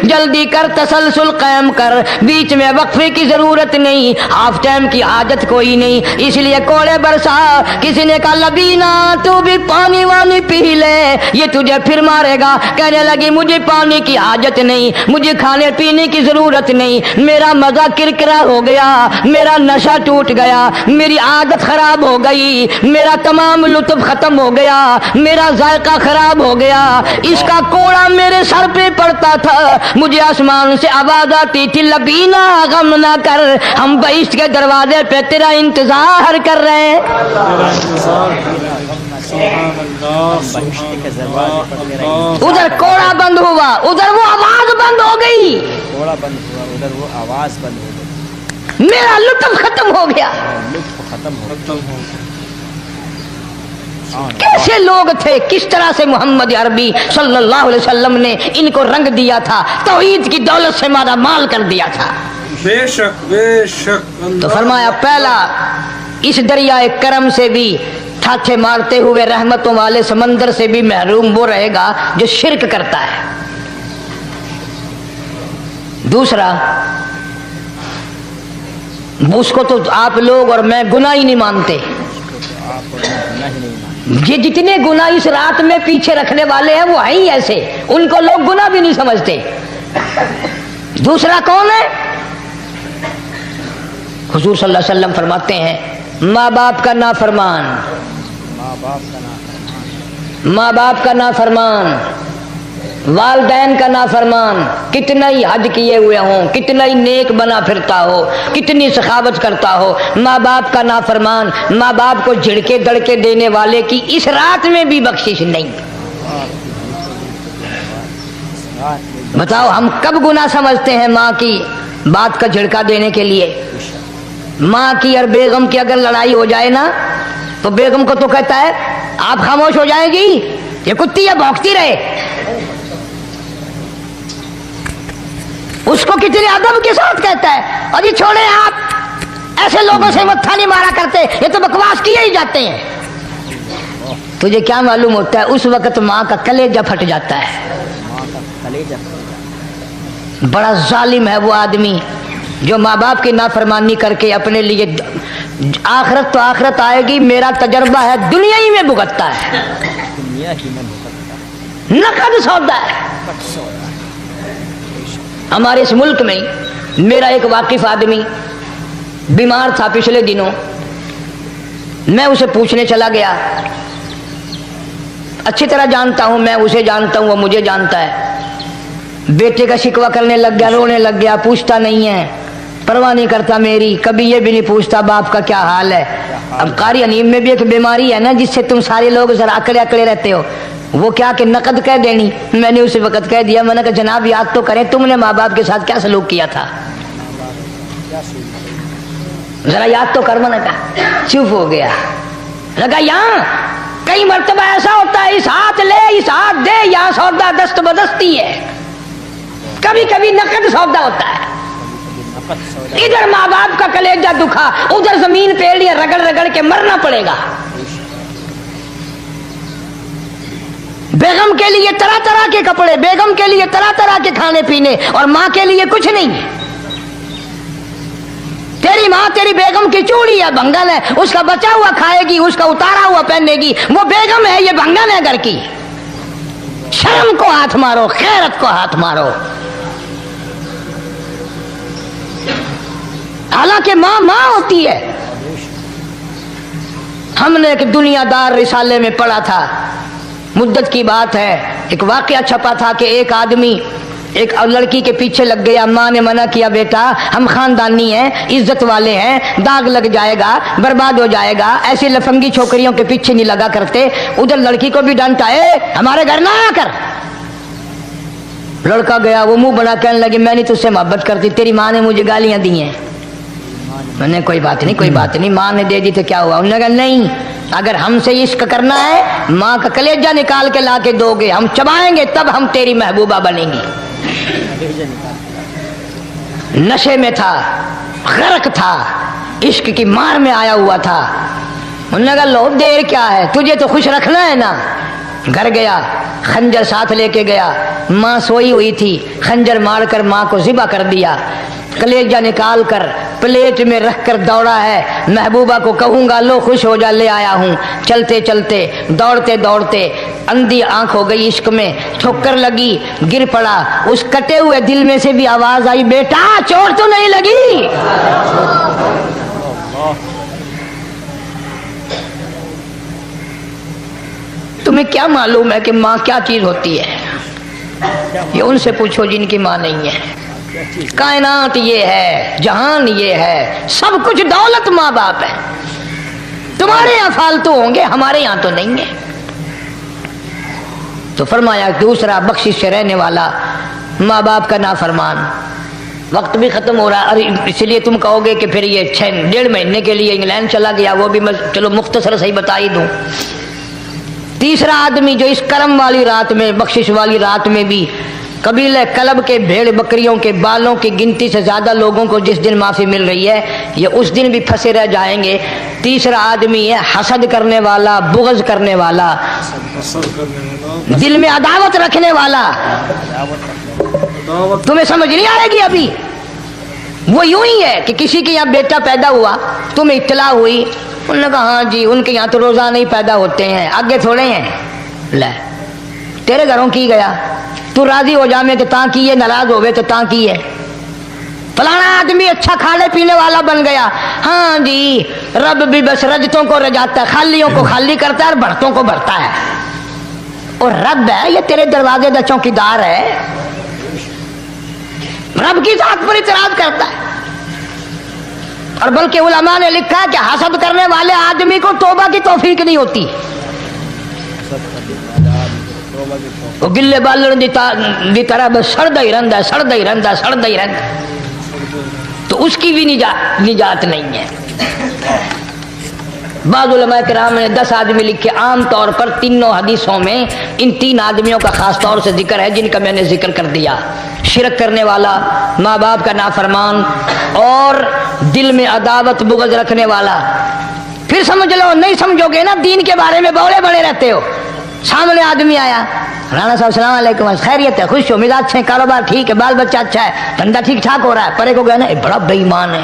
जल्दी कर तसलसल कायम कर, बीच में वक्फे की जरूरत नहीं, हाफ टाइम की आदत कोई नहीं। इसलिए कोड़े बरसा, किसी ने कहा लबीना तू भी पानी वानी पी ले, ये तुझे फिर मारेगा। कहने लगी मुझे पानी की आदत नहीं, मुझे खाने पीने की जरूरत नहीं, मेरा मजा किरकिरा हो गया, मेरा नशा टूट गया, मेरी आदत खराब हो गई, मेरा तमाम लुत्फ खत्म हो गया, मेरा जायका खराब हो गया। इसका कोड़ा मेरे सर पे पड़ता था, मुझे आसमान से आवाज आती थी लबीना गम ना कर, हम बहिश्त के दरवाजे पे तेरा इंतजार कर रहे हैं। उधर कोड़ा बंद हुआ, उधर वो आवाज बंद हो गई, कोड़ा बंद हुआ, उधर वो आवाज बंद हो गई, मेरा लुत्फ खत्म हो गया। लुत्फ खत्म हो गया। कैसे लोग थे, किस तरह से मोहम्मद अरबी सल्लल्लाहु अलैहि वसल्लम ने इनको रंग दिया था, तौहीद की दौलत से मारा माल कर दिया था। बेशक बेशक। तो फरमाया पहला इस दरियाए करम से भी ठाठे मारते हुए रहमतों वाले समंदर से भी महरूम वो रहेगा जो शिरक करता है। दूसरा उसको तो आप लोग और मैं गुनाह ही नहीं मानते, ये जितने गुनाह इस रात में पीछे रखने वाले हैं वो है ही ऐसे, उनको लोग गुनाह भी नहीं समझते। दूसरा कौन है? हुजूर सल्लल्लाहु अलैहि वसल्लम फरमाते हैं माँ बाप का नाफरमान, माँ बाप का नाफरमान, वालदैन का नाफरमान, कितना ही हज किए हुए हों, कितना ही नेक बना फिरता हो, कितनी सखावत करता हो, माँ बाप का नाफरमान, माँ बाप को झिड़के दड़के देने वाले की इस रात में भी बख्शिश नहीं। बताओ हम कब गुनाह समझते हैं माँ की बात का झिड़का देने के लिए? माँ की और बेगम की अगर लड़ाई हो जाए ना तो बेगम को तो कहता है आप खामोश हो जाएगी, ये कुत्ती है भौंकती रहे। उसको कितने अदब के साथ कहता है और ये छोड़े आप ऐसे लोगों से मत्था नहीं मारा करते, ये तो बकवास किए ही जाते हैं। तुझे क्या मालूम होता है उस वक्त माँ का कलेजा फट जाता है। बड़ा जालिम है वो आदमी जो माँ बाप की नाफरमानी करके अपने लिए आखिरत तो आखिरत आएगी, मेरा तजर्बा है दुनिया ही में भुगतता है, नकद सौदा है। हमारे इस मुल्क में मेरा एक वाकिफ आदमी बीमार था पिछले दिनों, मैं उसे पूछने चला गया, अच्छी तरह जानता हूं, मैं उसे जानता हूं, वो मुझे जानता है। बेटे का शिकवा करने लग गया, रोने लग गया, पूछता नहीं है, परवाह नहीं करता मेरी, कभी ये भी नहीं पूछता बाप का क्या हाल है। अब कारी अनीम में भी एक बीमारी है ना जिससे तुम सारे लोग जरा अकड़े अकड़े रहते हो, وہ کیا کہ نقد کہہ دینی. میں نے اسی وقت کہہ دیا, میں نے کہا جناب یاد تو کریں تم نے ماں باپ کے ساتھ کیا سلوک کیا تھا, ذرا یاد تو کر. میں نے کہا چپ ہو گیا. لگا یہاں کئی مرتبہ ایسا ہوتا ہے اس ہاتھ لے اس ہاتھ دے, یہاں سودا دست بدستی ہے, کبھی کبھی نقد سودا ہوتا ہے. ادھر ماں باپ کا کلیجہ دکھا, ادھر زمین پیڑیاں رگڑ رگڑ کے مرنا پڑے گا. بیگم کے لیے طرح طرح کے کپڑے, بیگم کے لیے طرح طرح کے کھانے پینے, اور ماں کے لیے کچھ نہیں. تیری ماں تیری بیگم کی چوڑی ہے, بنگل ہے, اس کا بچا ہوا کھائے گی, اس کا اتارا ہوا پہنے گی. وہ بیگم ہے, یہ بنگل ہے گھر کی. شرم کو ہاتھ مارو, خیرت کو ہاتھ مارو. حالانکہ ماں ماں ہوتی ہے. ہم نے ایک دنیا دار رسالے میں پڑھا تھا, مدت کی بات ہے, ایک واقعہ چھپا تھا کہ ایک آدمی ایک لڑکی کے پیچھے لگ گیا. ماں نے منع کیا, بیٹا ہم خاندانی ہیں, عزت والے ہیں, داغ لگ جائے گا, برباد ہو جائے گا, ایسی لفنگی چھوکریوں کے پیچھے نہیں لگا کرتے. ادھر لڑکی کو بھی ڈانٹا, اے ہمارے گھر نہ آیا کر. لڑکا گیا, وہ منہ بنا کہنے لگے میں نہیں تجھ سے محبت کرتی, تیری ماں نے مجھے گالیاں دی ہیں. میں نے کوئی بات نہیں, کوئی بات نہیں, ماں نے دے دی تو کیا ہوا. انہوں نے کہا نہیں, اگر ہم سے عشق کرنا ہے ماں کا کلیجہ نکال کے لا کے دو گے, ہم چبائیں گے, تب ہم تیری محبوبہ بنیں گی. نشے میں تھا, غرق تھا, عشق کی مار میں آیا ہوا تھا. انہوں نے کہا لو دیر کیا ہے, تجھے تو خوش رکھنا ہے نا. گھر گیا, خنجر ساتھ لے کے گیا. ماں سوئی ہوئی تھی, خنجر مار کر ماں کو ذبح کر دیا. کلیجہ نکال کر پلیٹ میں رکھ کر دوڑا ہے, محبوبہ کو کہوں گا لو خوش ہو جا, لے آیا ہوں. چلتے چلتے دوڑتے دوڑتے اندھی آنکھ ہو گئی عشق میں, ٹھوکر لگی, گر پڑا. اس کٹے ہوئے دل میں سے بھی آواز آئی, بیٹا چوٹ تو نہیں لگی. تمہیں کیا معلوم ہے کہ ماں کیا چیز ہوتی ہے؟ یہ ان سے پوچھو جن کی ماں نہیں ہے. کائنات یہ ہے, جہان یہ ہے, سب کچھ دولت ماں باپ ہے. تمہارے یہاں فالتو ہوں گے, ہمارے یہاں تو نہیں ہے. تو فرمایا دوسرا بخشش سے رہنے والا ماں باپ کا نافرمان. وقت بھی ختم ہو رہا ہے, اس لیے تم کہو گے کہ پھر یہ 1.5 مہینے کے لیے انگلینڈ چلا گیا, وہ بھی میں چلو مختصر صحیح بتا ہی دوں. تیسرا آدمی جو اس کرم والی رات میں, بخشش والی رات میں بھی قبیلہ کلب کے بھیڑ بکریوں کے بالوں کی گنتی سے زیادہ لوگوں کو جس دن معافی مل رہی ہے, یہ اس دن بھی پھنسے رہ جائیں گے. تیسرا آدمی ہے حسد کرنے والا, بغض کرنے والا, دل میں عداوت رکھنے والا. تمہیں سمجھ نہیں آئے گی ابھی. وہ یوں ہی ہے کہ کسی کے یہاں بیٹا پیدا ہوا, تمہیں اطلاع ہوئی, انہوں نے کہا ہاں جی ان کے یہاں تو روزانہ ہی پیدا ہوتے ہیں, آگے تھوڑے ہیں. لے تیرے گھروں کی گیا, تو راضی ہو جا میں تو تاں کی ہے, ناراض ہوئے تو تاں کی ہے. فلانا آدمی اچھا کھانے پینے والا بن گیا, ہاں جی رب بھی بس رجتوں کو رجاتا ہے, خالیوں کو خالی کرتا ہے اور بھرتوں کو بھرتا ہے. اور رب ہے یہ تیرے دروازے کا چوکیدار ہے, رب کی ذات پر اعتراض کرتا ہے. اور بلکہ علماء نے لکھا کہ حسد کرنے والے آدمی کو توبہ کی توفیق نہیں ہوتی. وہ گلے بالڑ دی طرح بس سڑدا ہی رہندا, سڑدا ہی رہندا, سڑدا ہی رہندا, تو اس کی بھی نجات نہیں ہے. بعض علماء کرام نے 10 آدمی لکھے. عام طور پر تینوں حدیثوں میں ان 3 آدمیوں کا خاص طور سے ذکر ہے جن کا میں نے ذکر کر دیا. شرک کرنے والا, ماں باپ کا نافرمان, اور دل میں عداوت بغض رکھنے والا. پھر سمجھ لو, نہیں سمجھو گے نا دین کے بارے میں بولے بڑے رہتے ہو. سامنے آدمی آیا, رانا صاحب السلام علیکم, خیریت ہے, خوش ہو, مزاج اچھے, کاروبار ٹھیک ہے, بال بچہ اچھا ہے, دھندا ٹھیک ٹھاک ہو رہا ہے. پرے کو گیا نا بڑا بے ایمان ہے.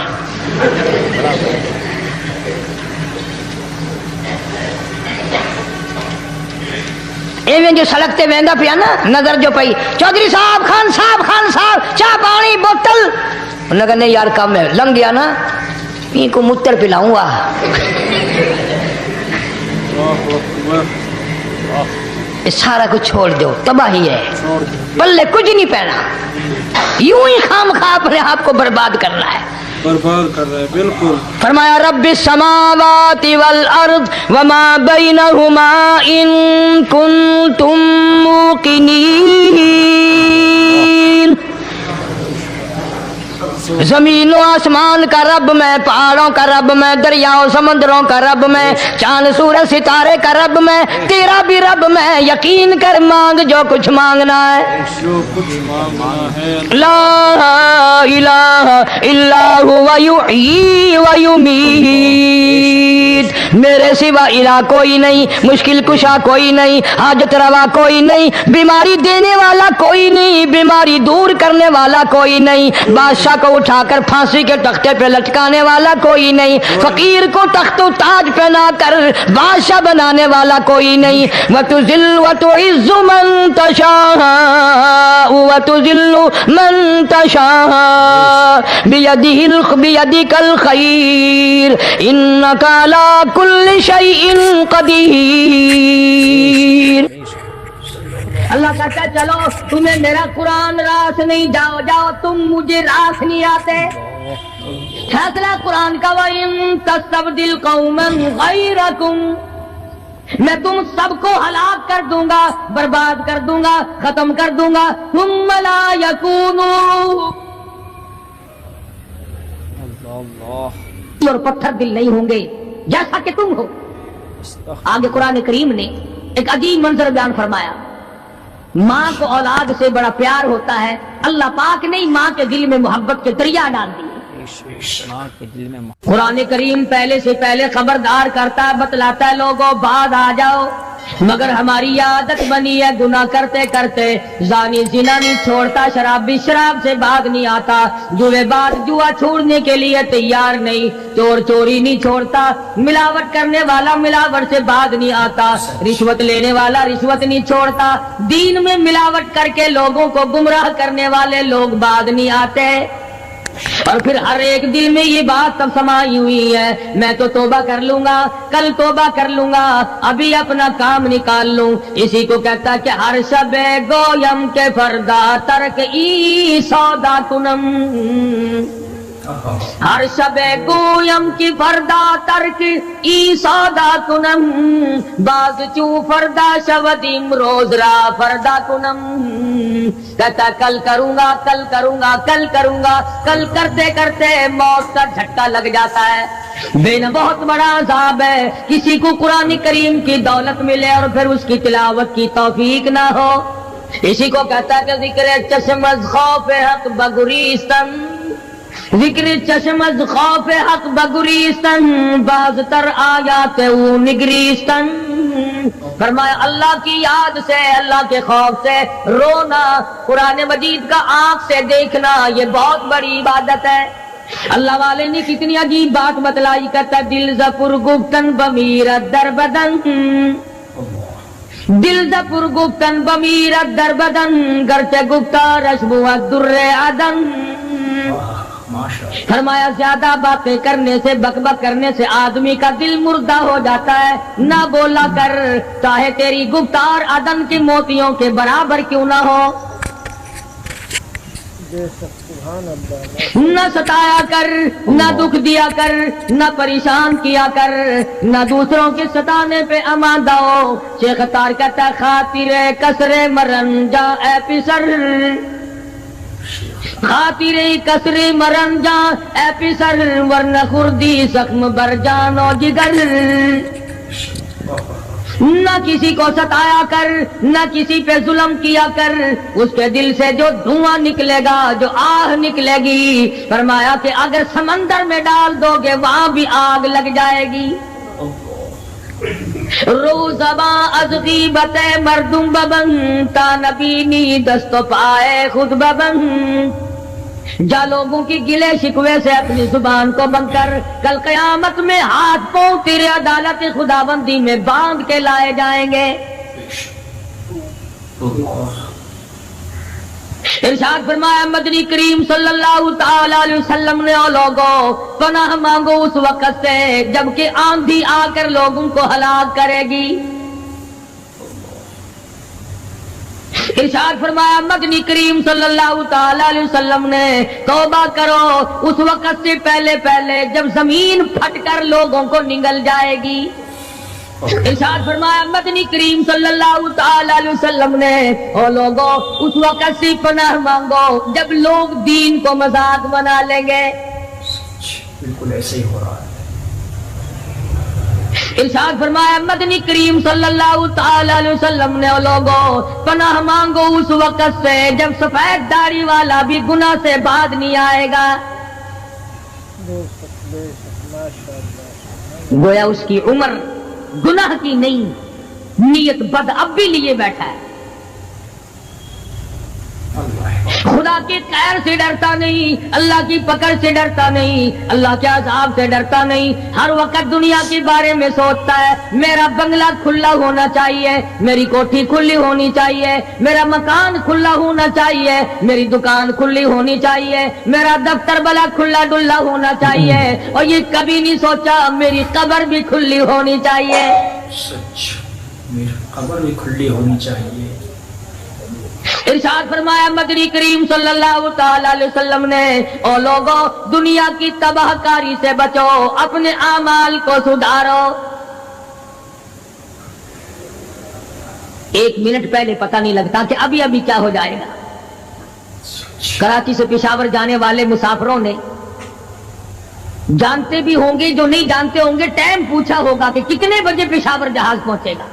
ایویں جو سڑکتے ویندا پیا نا, نظر جو پئی, چودھری صاحب, خان صاحب, چاہ پانی بوتل. انہوں نے کہا نہیں یار کم ہے, لنگ گیا نا, ان کو متر پلاؤں گا. سارا کچھ چھوڑ دو, تباہی ہے, پلے کچھ نہیں پہنا, یوں ہی خام خواہ اپنے آپ کو برباد کرنا ہے. बर्बाद कर रहे हैं। बिल्कुल फरमाया रब्बिस समावाति वल अर्द वमा बैनहुमा इन कुंतुम मूकिनीन। जमीनों आसमान का रब मैं, पहाड़ों का रब मैं, दरियाओं समुद्रों का रब मैं, चांद सूरज सितारे का रब मैं, तेरा भी रब मैं। यकीन कर मांग जो कुछ मांगना है। जो कुछ मांगना है ला इलाहा इल्ला हुवा युहयी व युमीत। मेरे सिवा इला कोई नहीं, मुश्किल कुशा कोई नहीं, हाजत रवा कोई नहीं, बीमारी देने वाला कोई नहीं, बीमारी दूर करने वाला कोई नहीं, बादशाह को उठाकर फांसी के तख्ते पे लटकाने वाला कोई नहीं, फकीर को तख्तो ताज पहना कर बादशाह बनाने वाला कोई नहीं। वतुजिल वतुइज्जु मन तशा वतुजिल्लु मन तशा बियदिकल खैर इन्नका अला कुल्लि शैइन कदीर। अल्लाह कहता है चलो तुम्हें मेरा कुरान रास नहीं, जाओ जाओ तुम मुझे रास नहीं आते। फैसला कुरान का वइन तस्तबदिल कौमन गैरकुम, मैं तुम सबको हलाक कर दूंगा, बर्बाद कर दूंगा, खत्म कर दूंगा। सुम्मा ला यकूनू, और पत्थर दिल नहीं होंगे जैसा कि तुम हो। आगे कुरान करीम ने एक अजीब मंजर बयान फरमाया। माँ को औलाद से बड़ा प्यार होता है, अल्लाह पाक ने माँ के दिल में मोहब्बत के दरिया डाल दिए। कुरान करीम पहले से पहले खबरदार करता है, बतलाता है लोगों बाद आ जाओ, मगर हमारी आदत बनी है गुनाह करते करते जानी जिना नहीं छोड़ता, शराबी शराब से बात नहीं आता, जुएबाज जुआ छोड़ने के लिए तैयार नहीं, चोर चोरी नहीं छोड़ता, मिलावट करने वाला मिलावट से बात नहीं आता, रिश्वत लेने वाला रिश्वत नहीं छोड़ता, दीन में मिलावट करके लोगों को गुमराह करने वाले लोग बात नहीं आते। और फिर हर एक दिल में ये बात तब समाई हुई है, मैं तो तौबा कर लूंगा, कल तौबा कर लूंगा, अभी अपना काम निकाल लूं। इसी को कहता कि हर शबे गोयम के फरदा तर्क ई सौदा कुनम, हर शबे गोयम की फरदा तर्क ई सौदा कुनम, बाज चू फरदा शवदीम रोज रा फरदा कुनम। कहता कल करूंगा कल करूंगा कल करूंगा, कल करते करते मौत का झटका लग जाता है। बेन बहुत बड़ा अज़ाब है किसी को कुरान करीम की दौलत मिले और फिर उसकी तिलावत की तौफीक ना हो। इसी को कहता है कि जिक्र चश्मज़ खौफ हक बगुरीस्तन, जिक्र चश्मज़ खौफ हक बगुरीस्तन, बाज़ तर आयात ऊ निगरीस्तन। फरमाया अल्लाह की याद से, अल्लाह के खौफ से रोना, कुरान मजीद का आंख से देखना, ये बहुत बड़ी इबादत है। अल्लाह वाले ने कितनी अजीब बात बतलाई, कहता दिल जपुर गुफ्तन बमीरत दर बदन, दिल जपुर गुफ्तन बमीरत दर बदन, गर्चे गुफ्ता रशबुआ दुर्रे अदन। फरमाया ज्यादा बातें करने से, बकबक करने से आदमी का दिल मुर्दा हो जाता है। ना बोला कर, चाहे तेरी गुफ्तार अदन के मोतियों के बराबर क्यों ना हो। न सताया कर, न दुख दिया कर, न परेशान किया कर, न दूसरों के सताने पे अमादा हो। शेख तार कहता खातिरे कसरे मरन जा ए पिसर, खातिरे कसरे मरन जा ए पिसर, वरना खुर्दी जख्म बर जानो जिगर। न किसी को सताया कर, न किसी पे जुल्म किया कर, उसके दिल से जो धुआं निकलेगा, जो आह निकलेगी, फरमाया कि अगर समंदर में डाल दोगे वहां भी आग लग जाएगी। रोज़बा अज गीबत मर्दुम बबन, ता नबीनी दस्तो पाए खुद बबन। जा लोगों की गिले शिकवे से अपनी जुबान को बंद कर, कल कयामत में हाथ पांव तेरे अदालत खुदाबंदी में बांध के लाए जाएंगे। इरशाद फरमाया मदनी करीम सल्लल्लाहु ताला अलैहि वसल्लम ने, ओ लोगों पनाह मांगो उस वक्त से जबकि आंधी आकर लोगों को हलाक करेगी। ارشاد فرمایا مدنی کریم صلی اللہ تعالی علیہ وسلم نے توبہ کرو اس وقت سے پہلے پہلے جب زمین پھٹ کر لوگوں کو نگل جائے گی. ارشاد فرمایا مدنی کریم صلی اللہ تعالی علیہ وسلم نے او لوگوں اس وقت سے پناہ مانگو جب لوگ دین کو مذاق بنا لیں گے. بالکل ایسے ہی ہو رہا ہے. ارشاد فرمایا مدنی کریم صلی اللہ تعالی علیہ وسلم نے او لوگوں پناہ مانگو اس وقت سے جب سفید داڑھی والا بھی گناہ سے بعد نہیں آئے گا. گویا اس کی عمر گناہ کی نہیں, نیت بد اب بھی لیے بیٹھا ہے. خدا کی قہر سے ڈرتا نہیں, اللہ کی پکڑ سے ڈرتا نہیں, اللہ کے عذاب سے ڈرتا نہیں. ہر وقت دنیا کے بارے میں سوچتا ہے میرا بنگلہ کھلا ہونا چاہیے, میری کوٹھی کھلی ہونی چاہیے, میرا مکان کھلا ہونا چاہیے, میری دکان کھلی ہونی چاہیے, میرا دفتر بلا کھلا ڈلا ہونا چاہیے. اور یہ کبھی نہیں سوچا میری قبر بھی کھلی ہونی چاہیے. سچ, میری قبر بھی کھلی ہونی چاہیے. ارشاد فرمایا مدنی کریم صلی اللہ تعالی علیہ وسلم نے او لوگوں دنیا کی تباہ کاری سے بچو, اپنے اعمال کو سدھارو. ایک منٹ پہلے پتہ نہیں لگتا کہ ابھی ابھی کیا ہو جائے گا. کراچی سے پشاور جانے والے مسافروں نے جانتے بھی ہوں گے, جو نہیں جانتے ہوں گے ٹائم پوچھا ہوگا کہ کتنے بجے پشاور جہاز پہنچے گا.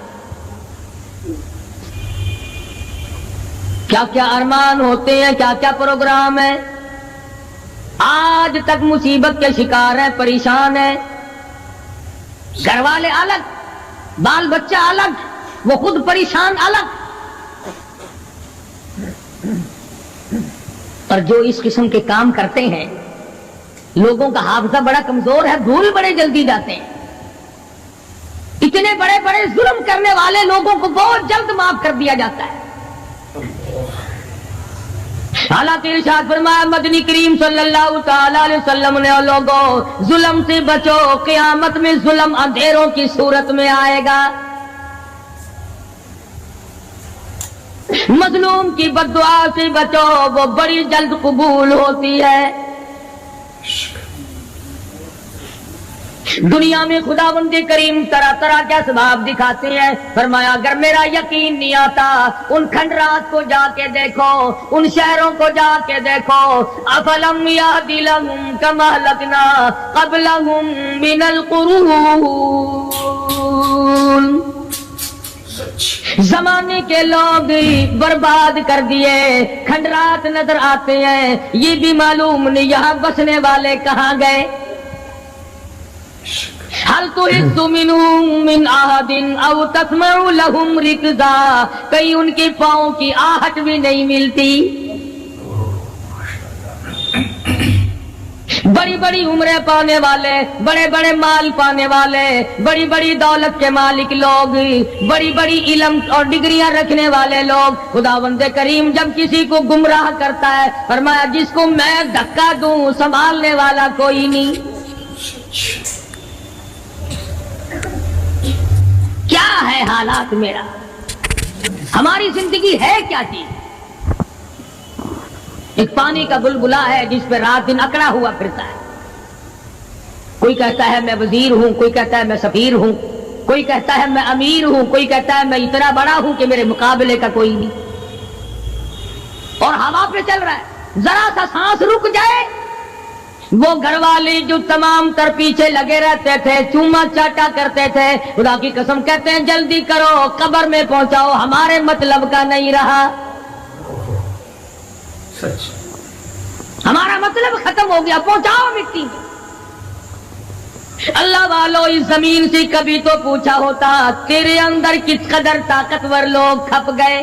کیا کیا ارمان ہوتے ہیں, کیا کیا پروگرام ہے. آج تک مصیبت کے شکار ہیں, پریشان ہیں. گھر والے الگ, بال بچہ الگ, وہ خود پریشان الگ. اور جو اس قسم کے کام کرتے ہیں لوگوں کا حافظہ بڑا کمزور ہے, بھول بڑے جلدی جاتے ہیں. اتنے بڑے بڑے ظلم کرنے والے لوگوں کو بہت جلد معاف کر دیا جاتا ہے. حالانکہ ارشاد فرمایا مدنی کریم صلی اللہ تعالی علیہ وسلم نے لوگوں ظلم سے بچو, قیامت میں ظلم اندھیروں کی صورت میں آئے گا. مظلوم کی بد دعا سے بچو, وہ بڑی جلد قبول ہوتی ہے. دنیا میں خداوند کریم طرح طرح کے اسباب دکھاتے ہیں. فرمایا اگر میرا یقین نہیں آتا ان کھنڈرات کو جا کے دیکھو, ان شہروں کو جا کے دیکھو. افلم یہد لہم کما اہلکنا قبلہم من القرون, زمانے کے لوگ برباد کر دیے, کھنڈرات نظر آتے ہیں, یہ بھی معلوم نہیں یہاں بسنے والے کہاں گئے. حل تحس منهم من احد او تسمع لهم رکزا, کہیں ان کے پاؤں کی آہٹ بھی نہیں ملتی. بڑی بڑی عمریں پانے والے, بڑے بڑے مال پانے والے, بڑی بڑی دولت کے مالک لوگ, بڑی بڑی علم اور ڈگریاں رکھنے والے لوگ, خداوند کریم جب کسی کو گمراہ کرتا ہے فرمایا جس کو میں دھکا دوں سنبھالنے والا کوئی نہیں. کیا ہے حالات میرا, ہماری زندگی ہے کیا چیز. ایک پانی کا بلبلا ہے جس پہ رات دن اکڑا ہوا پھرتا ہے. کوئی کہتا ہے میں وزیر ہوں, کوئی کہتا ہے میں سفیر ہوں, کوئی کہتا ہے میں امیر ہوں, کوئی کہتا ہے میں اتنا بڑا ہوں کہ میرے مقابلے کا کوئی نہیں. اور ہوا پہ چل رہا ہے, ذرا سا سانس رک جائے وہ گھر والے جو تمام تر پیچھے لگے رہتے تھے, چوما چاٹا کرتے تھے, خدا کی قسم کہتے ہیں جلدی کرو قبر میں پہنچاؤ, ہمارے مطلب کا نہیں رہا. سچ, ہمارا مطلب ختم ہو گیا, پہنچاؤ مٹی میں. اللہ والو اس زمین سے کبھی تو پوچھا ہوتا تیرے اندر کس قدر طاقتور لوگ کھپ گئے.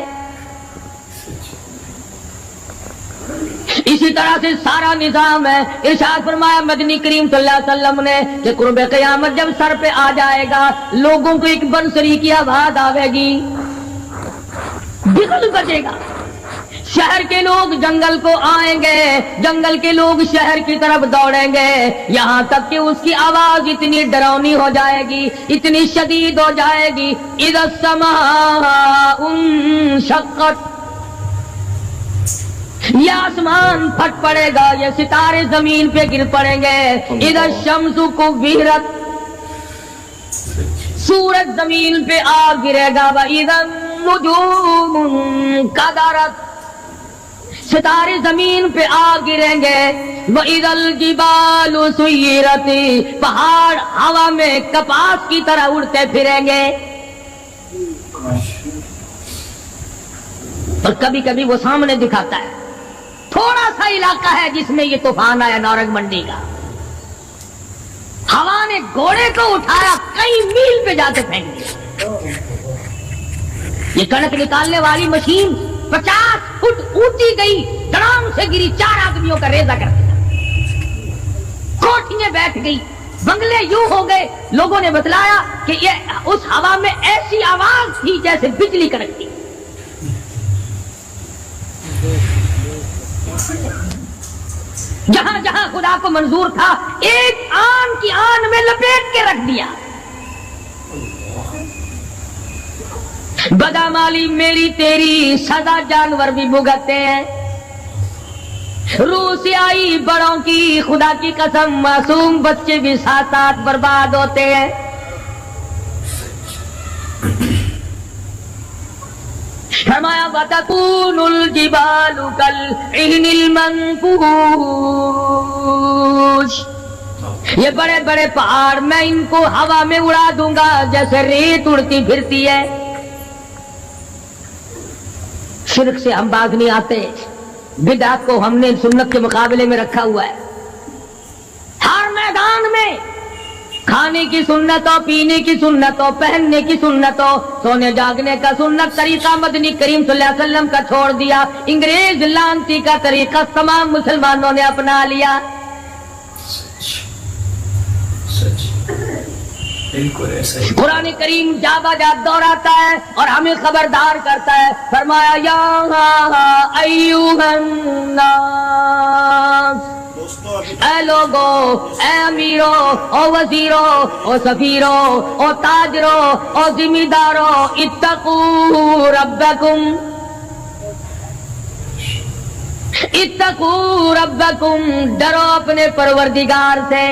اسی طرح سے سارا نظام ہے. ارشاد فرمایا مدنی کریم صلی اللہ علیہ وسلم نے کہ قرب قیامت جب سر پہ آ جائے گا لوگوں کو ایک بنسری کی آواز آئے گی, بغل بجے گا. شہر کے لوگ جنگل کو آئیں گے, جنگل کے لوگ شہر کی طرف دوڑیں گے, یہاں تک کہ اس کی آواز اتنی ڈراؤنی ہو جائے گی, اتنی شدید ہو جائے گی. اذا السماء انشقت, یہ آسمان پھٹ پڑے گا، یہ ستارے زمین پہ گر پڑیں گے. اذا الشمس کورت، سورج زمین پہ آ گرے گا. وَإِذَا النُّجُومُ انكَدَرَتْ، ستارے زمین پہ آ گریں گے. وَإِذَا الْجِبَالُ سُيِّرَتْ، پہاڑ ہوا میں کپاس کی طرح اڑتے پھریں گے. اور کبھی کبھی وہ سامنے دکھاتا ہے، تھوڑا سا علاقہ ہے جس میں یہ طوفان آیا نورنگ منڈی کا، ہوا نے گھوڑے کو اٹھایا، کئی میل پہ جا کے پھینک دیا. یہ کڑک نکالنے والی مشین 50 فٹ اونچی گئی، دڑام سے گری، 4 آدمیوں کا ریزہ کر دیا. کوٹھیاں بیٹھ گئی، بنگلے یوں ہو گئے. لوگوں نے بتلایا کہ یہ اس ہوا میں ایسی آواز تھی جیسے بجلی کڑکتی. جہاں جہاں خدا کو منظور تھا ایک آن کی آن میں لپیٹ کے رکھ دیا. بدامالی میری تیری سزا جانور بھی بھگتتے ہیں. روح سے آئی بڑوں کی خدا کی قسم، معصوم بچے بھی ساتھ ساتھ برباد ہوتے ہیں. فرمایا وَتَكُونُ الْجِبَالُ كَالْعِهْنِ الْمَنفُوشِ، یہ بڑے بڑے پہاڑ میں ان کو ہوا میں اڑا دوں گا جیسے ریت اڑتی پھرتی ہے. شرک سے ہم باز نہیں آتے. بدعت کو ہم نے سنت کے مقابلے میں رکھا ہوا ہے. ہر میدان میں کھانے کی سنت ہو، پینے کی سنت ہو، پہننے کی سنت ہو، سونے جاگنے کا سنت طریقہ مدنی کریم صلی اللہ علیہ وسلم کا چھوڑ دیا. انگریز لانتی کا طریقہ تمام مسلمانوں نے اپنا لیا. بالکل ایسا ہی. قرآن کریم جا بجا دہراتا ہے اور ہمیں خبردار کرتا ہے. فرمایا یا ایھا الناس، اے لوگو، اے امیرو، او وزیرو، او سفیرو، او تاجرو، او ذمہ دارو، اتقوا ربکم، اتقوا ربکم، ڈرو اپنے پروردگار سے،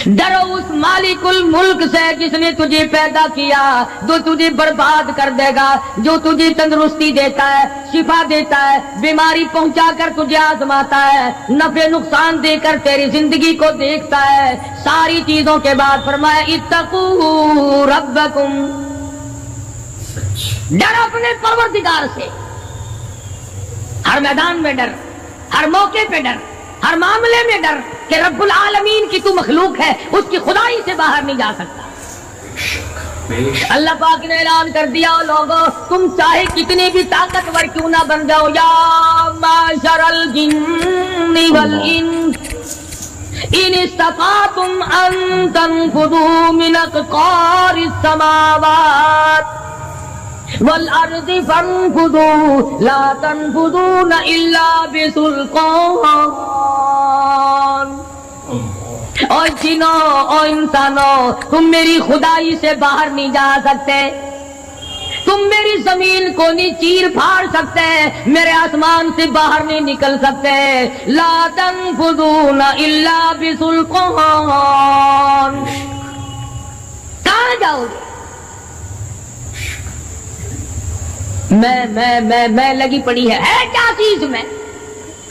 ڈرو اس مالک الملک سے جس نے تجھے پیدا کیا، جو تجھے برباد کر دے گا، جو تجھے تندرستی دیتا ہے، شفا دیتا ہے، بیماری پہنچا کر تجھے آزماتا ہے، نفع نقصان دے کر تیری زندگی کو دیکھتا ہے. ساری چیزوں کے بعد فرمایا اتقوا ربکم، ڈر اپنے پروردگار سے. ہر میدان میں ڈر، ہر موقع پہ ڈر، ہر معاملے میں ڈر کہ رب العالمین کی تو مخلوق ہے، اس کی خدائی سے باہر نہیں جا سکتا. اللہ پاک نے اعلان کر دیا لوگوں تم چاہے کتنے بھی طاقتور کیوں نہ بن جاؤ، یا معشر الجن والانس ان استطعتم ان تنفذوا من اقطار السماوات والارض فانفذوا لا تنفذون الا بسلطان. اور جنوں اور انسانوں، تم میری خدائی سے باہر نہیں جا سکتے، تم میری زمین کو نہیں چیر پھاڑ سکتے، میرے آسمان سے باہر نہیں نکل سکتے. لا تنفذون الا بسلطان. کہاں جاؤ گے؟ میں لگی پڑی ہے کیا چیز میں؟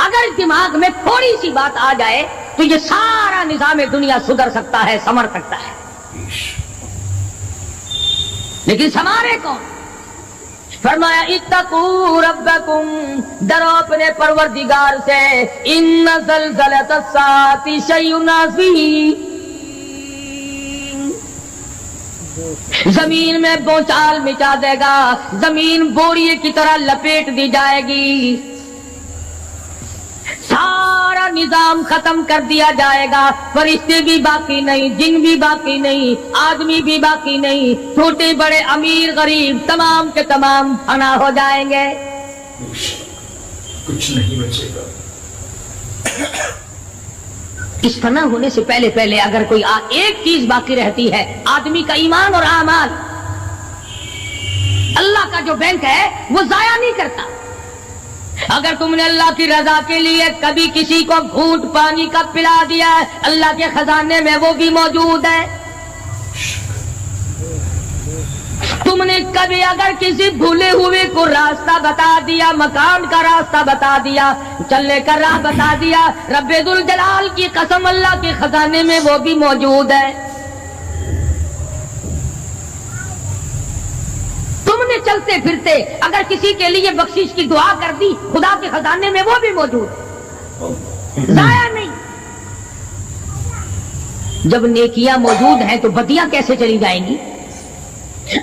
اگر دماغ میں تھوڑی سی بات آ جائے تو یہ سارا نظام دنیا سدھر سکتا ہے، سنور سکتا ہے. لیکن سنوارے کون؟ فرمایا اتقوا ربکم، ڈرو اپنے پروردگار سے. ان زلزلۃ الساعۃ شیء عظیم، زمین میں بوچھال مچا دے گا، زمین بوریے کی طرح لپیٹ دی جائے گی، سارا نظام ختم کر دیا جائے گا. فرشتے بھی باقی نہیں، جن بھی باقی نہیں، آدمی بھی باقی نہیں، چھوٹے بڑے امیر غریب تمام کے تمام فنا ہو جائیں گے. کچھ نہیں بچے گا. اس فنا ہونے سے پہلے پہلے اگر کوئی ایک چیز باقی رہتی ہے، آدمی کا ایمان اور اعمال. اللہ کا جو بینک ہے وہ ضائع نہیں کرتا. اگر تم نے اللہ کی رضا کے لیے کبھی کسی کو گھونٹ پانی کا پلا دیا ہے، اللہ کے خزانے میں وہ بھی موجود ہے۔ تم نے کبھی اگر کسی بھولے ہوئے کو راستہ بتا دیا، مکان کا راستہ بتا دیا، چلنے کا راہ بتا دیا، رب ذوالجلال کی قسم اللہ کے خزانے میں وہ بھی موجود ہے۔ تم نے چلتے پھرتے اگر کسی کے لیے بخشش کی دعا کر دی، خدا کے خزانے میں وہ بھی موجود ہے، ضائع نہیں۔ جب نیکیاں موجود ہیں تو بدیاں کیسے چلی جائیں گی؟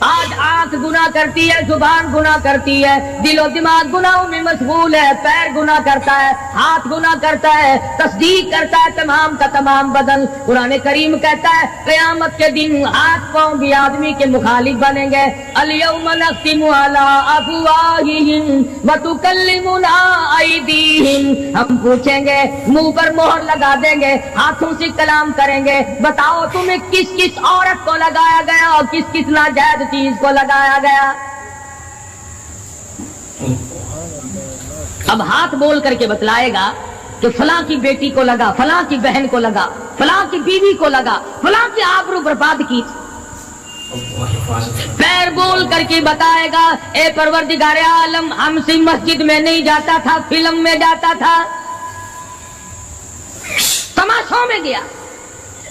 آج آنکھ گناہ کرتی ہے، زبان گناہ کرتی ہے، دل و دماغ گناہوں میں مشغول ہے، پیر گناہ کرتا ہے، ہاتھ گناہ کرتا ہے، تصدیق کرتا ہے تمام کا تمام بدن۔ قرآن کریم کہتا ہے قیامت کے دن ہاتھ پاؤں بھی آدمی کے مخالف بنیں گے۔ الیوم نختم علی افواہہم وتکلمنا ایدیہم، ہم پوچھیں گے، منہ پر مہر لگا دیں گے، ہاتھوں سے کلام کریں گے، بتاؤ تمہیں کس کس عورت کو لگایا گیا اور کس کس ناجائز چیز کو لگایا گیا۔ اب ہاتھ بول کر کے بتلائے گا کہ فلاں کی بیٹی کو لگا، فلاں کی بہن کو لگا، فلاں کی بیوی کو لگا، فلاں کی آبرو برباد کی۔ پیر بول کر کے بتائے گا اے پروردگار عالم، ہم سے مسجد میں نہیں جاتا تھا، فلم میں جاتا تھا، تماشوں میں گیا۔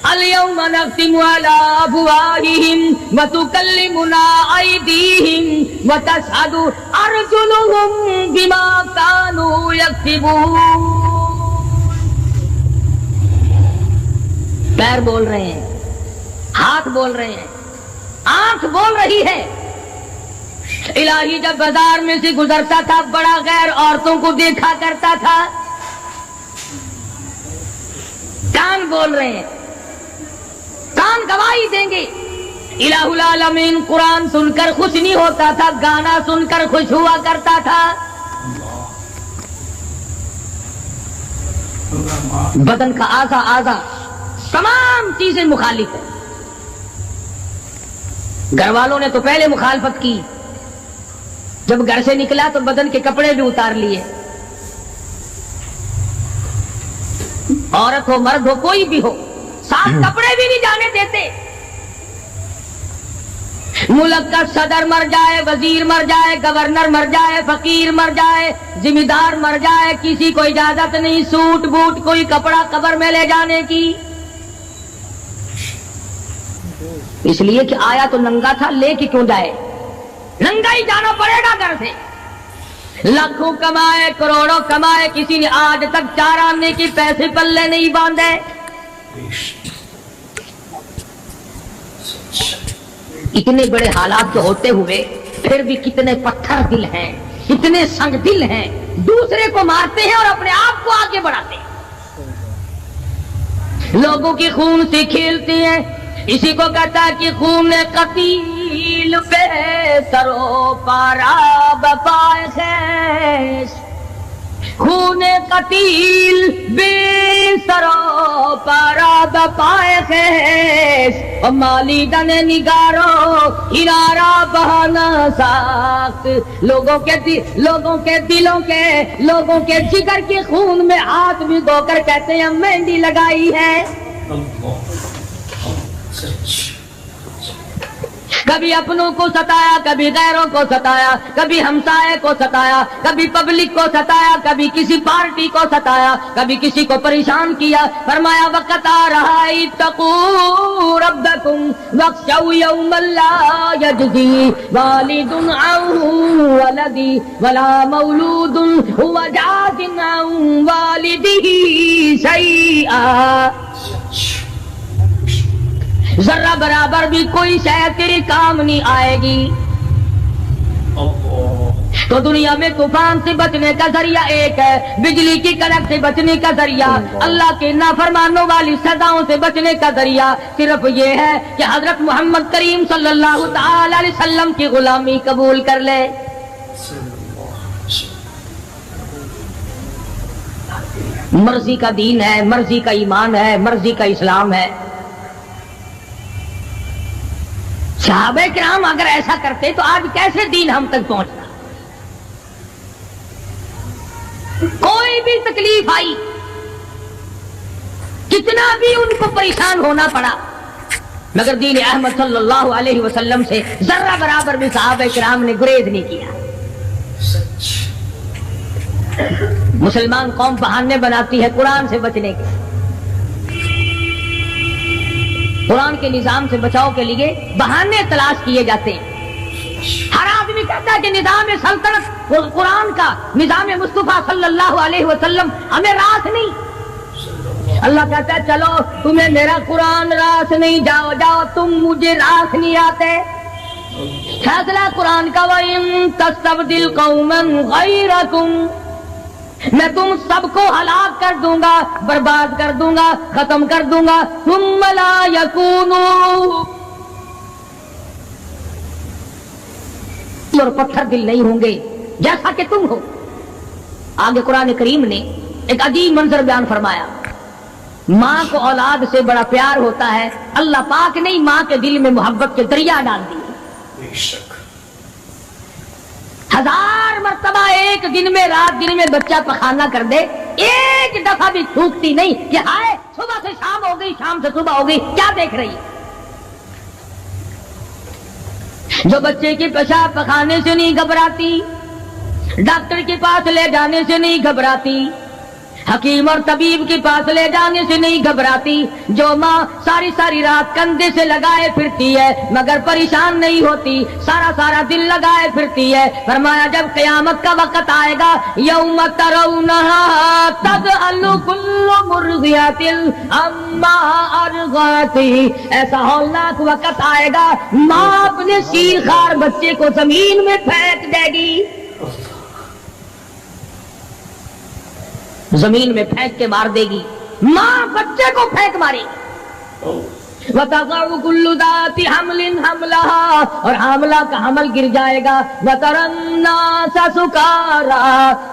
اليوم نختم على افواههم وتكلمنا ايديهم وتشهد ارجلهم بما كانوا يكسبون۔ پیر بول رہے ہیں، ہاتھ بول رہے ہیں، آنکھ بول رہی ہے۔ الہی جب بازار میں سے گزرتا تھا بڑا غیر عورتوں کو دیکھا کرتا تھا۔ کان بول رہے ہیں، کان گواہی دیں گے۔ الہ العالمین قرآن سن کر خوش نہیں ہوتا تھا، گانا سن کر خوش ہوا کرتا تھا۔ بدن کا اعضا تمام چیزیں مخالف ہیں۔ گھر والوں نے تو پہلے مخالفت کی، جب گھر سے نکلا تو بدن کے کپڑے بھی اتار لیے، عورت ہو مرد ہو کوئی بھی ہو، ساتھ کپڑے بھی نہیں جانے دیتے۔ ملک کا صدر مر جائے، وزیر مر جائے، گورنر مر جائے، فقیر مر جائے، ذمہ دار مر جائے، کسی کو اجازت نہیں سوٹ بوٹ کوئی کپڑا قبر میں لے جانے کی، اس لیے کہ آیا تو ننگا تھا، لے کے کیوں جائے؟ ننگا ہی جانا پڑے گا گھر سے۔ لاکھوں کمائے، کروڑوں کمائے، کسی نے آج تک 4 آنے کے پیسے پلے نہیں باندھے۔ اتنے بڑے حالات کے ہوتے ہوئے پھر بھی کتنے پتھر دل ہیں، کتنے سنگ دل ہیں، دوسرے کو مارتے ہیں اور اپنے آپ کو آگے بڑھاتے ہیں، لوگوں کے خون سے کھیلتے ہیں۔ اسی کو کہتا ہے کہ خون قتیل پہ سرو پارا بپائے خیش، خون قتیل بے سرو پارا بپائے خیش، اور مالی دن نگارو ہرارا بہانا ساخت، لوگوں کے لوگوں کے جگر کے خون میں ہاتھ بھگو کر کہتے ہیں مہندی لگائی ہے۔ کبھی اپنوں کو ستایا، کبھی غیروں کو ستایا، کبھی ہمسائے کو ستایا، کبھی پبلک کو ستایا، کبھی کسی پارٹی کو ستایا، کبھی کسی کو پریشان کیا۔ فرمایا وقت آ رہا ہے اتقوا ربکم واخشوا یوما لا یجزی والد عن ولدی ولا مولود هو جاز عن والدہ شیئا، ذرہ برابر بھی کوئی شے تیرے کام نہیں آئے گی۔ تو دنیا میں طوفان سے بچنے کا ذریعہ ایک ہے، بجلی کی کڑک سے بچنے کا ذریعہ، اللہ کے نافرمانوں والی سزاؤں سے بچنے کا ذریعہ صرف یہ ہے کہ حضرت محمد کریم صلی اللہ تعالی علیہ وسلم کی غلامی قبول کر لے۔ مرضی کا دین ہے، مرضی کا ایمان ہے، مرضی کا اسلام ہے۔ صحابہ کرام اگر ایسا کرتے تو آج کیسے دین ہم تک پہنچتا؟ کوئی بھی تکلیف آئی، کتنا بھی ان کو پریشان ہونا پڑا، مگر دین احمد صلی اللہ علیہ وسلم سے ذرہ برابر بھی صحابہ کرام نے گریز نہیں کیا۔ مسلمان قوم بہانے بناتی ہے قرآن سے بچنے کے، قرآن کے نظام سے بچاؤ کے لیے بہانے تلاش کیے جاتے ہیں۔ ہر آدمی کہتا ہے کہ نظام سلطنت قرآن کا، نظام مصطفیٰ صلی اللہ علیہ وسلم ہمیں راس نہیں۔ اللہ کہتا ہے چلو تمہیں میرا قرآن راس نہیں، جاؤ جاؤ، تم مجھے راس نہیں آتے۔ فیصلہ قرآن کا وَإِن تَسْتَبْدِلْ قَوْمًا غَيْرَكُمْ، میں تم سب کو ہلاک کر دوں گا، برباد کر دوں گا، ختم کر دوں گا، ثُمَّ لَا يَكُونُوا، اور پتھر دل نہیں ہوں گے جیسا کہ تم ہو۔ آگے قرآن کریم نے ایک عجیب منظر بیان فرمایا، ماں کو اولاد سے بڑا پیار ہوتا ہے، اللہ پاک نے ماں کے دل میں محبت کے دریا ڈال دی۔ ہزار مرتبہ ایک دن میں، رات دن میں بچہ پخانہ کر دے، ایک دفعہ بھی تھوکتی نہیں کہ ہائے صبح سے شام ہو گئی، شام سے صبح ہو گئی، کیا دیکھ رہی ہے؟ جو بچے کے پیشاب پخانے سے نہیں گھبراتی، ڈاکٹر کے پاس لے جانے سے نہیں گھبراتی، حکیم اور طبیب کے پاس لے جانے سے نہیں گھبراتی، جو ماں ساری ساری رات کندھے سے لگائے پھرتی ہے مگر پریشان نہیں ہوتی، سارا سارا دل لگائے پھرتی ہے، فرمایا جب قیامت کا وقت آئے گا، یوم ترونہا تذہل کل مرضعۃ عما ارضعت، ایسا ہولناک وقت آئے گا ماں اپنے شیر خوار بچے کو زمین میں پھینک دے گی، زمین میں پھینک کے مار دے گی، ماں بچے کو پھینک مارے گی۔ وَتَضَعُ كُلُّ ذَاتِ حَمْلٍ حَمْلَهَا، اور حاملہ کا حمل گر جائے گا، وَتَرَى النَّاسَ سُكَارَىٰ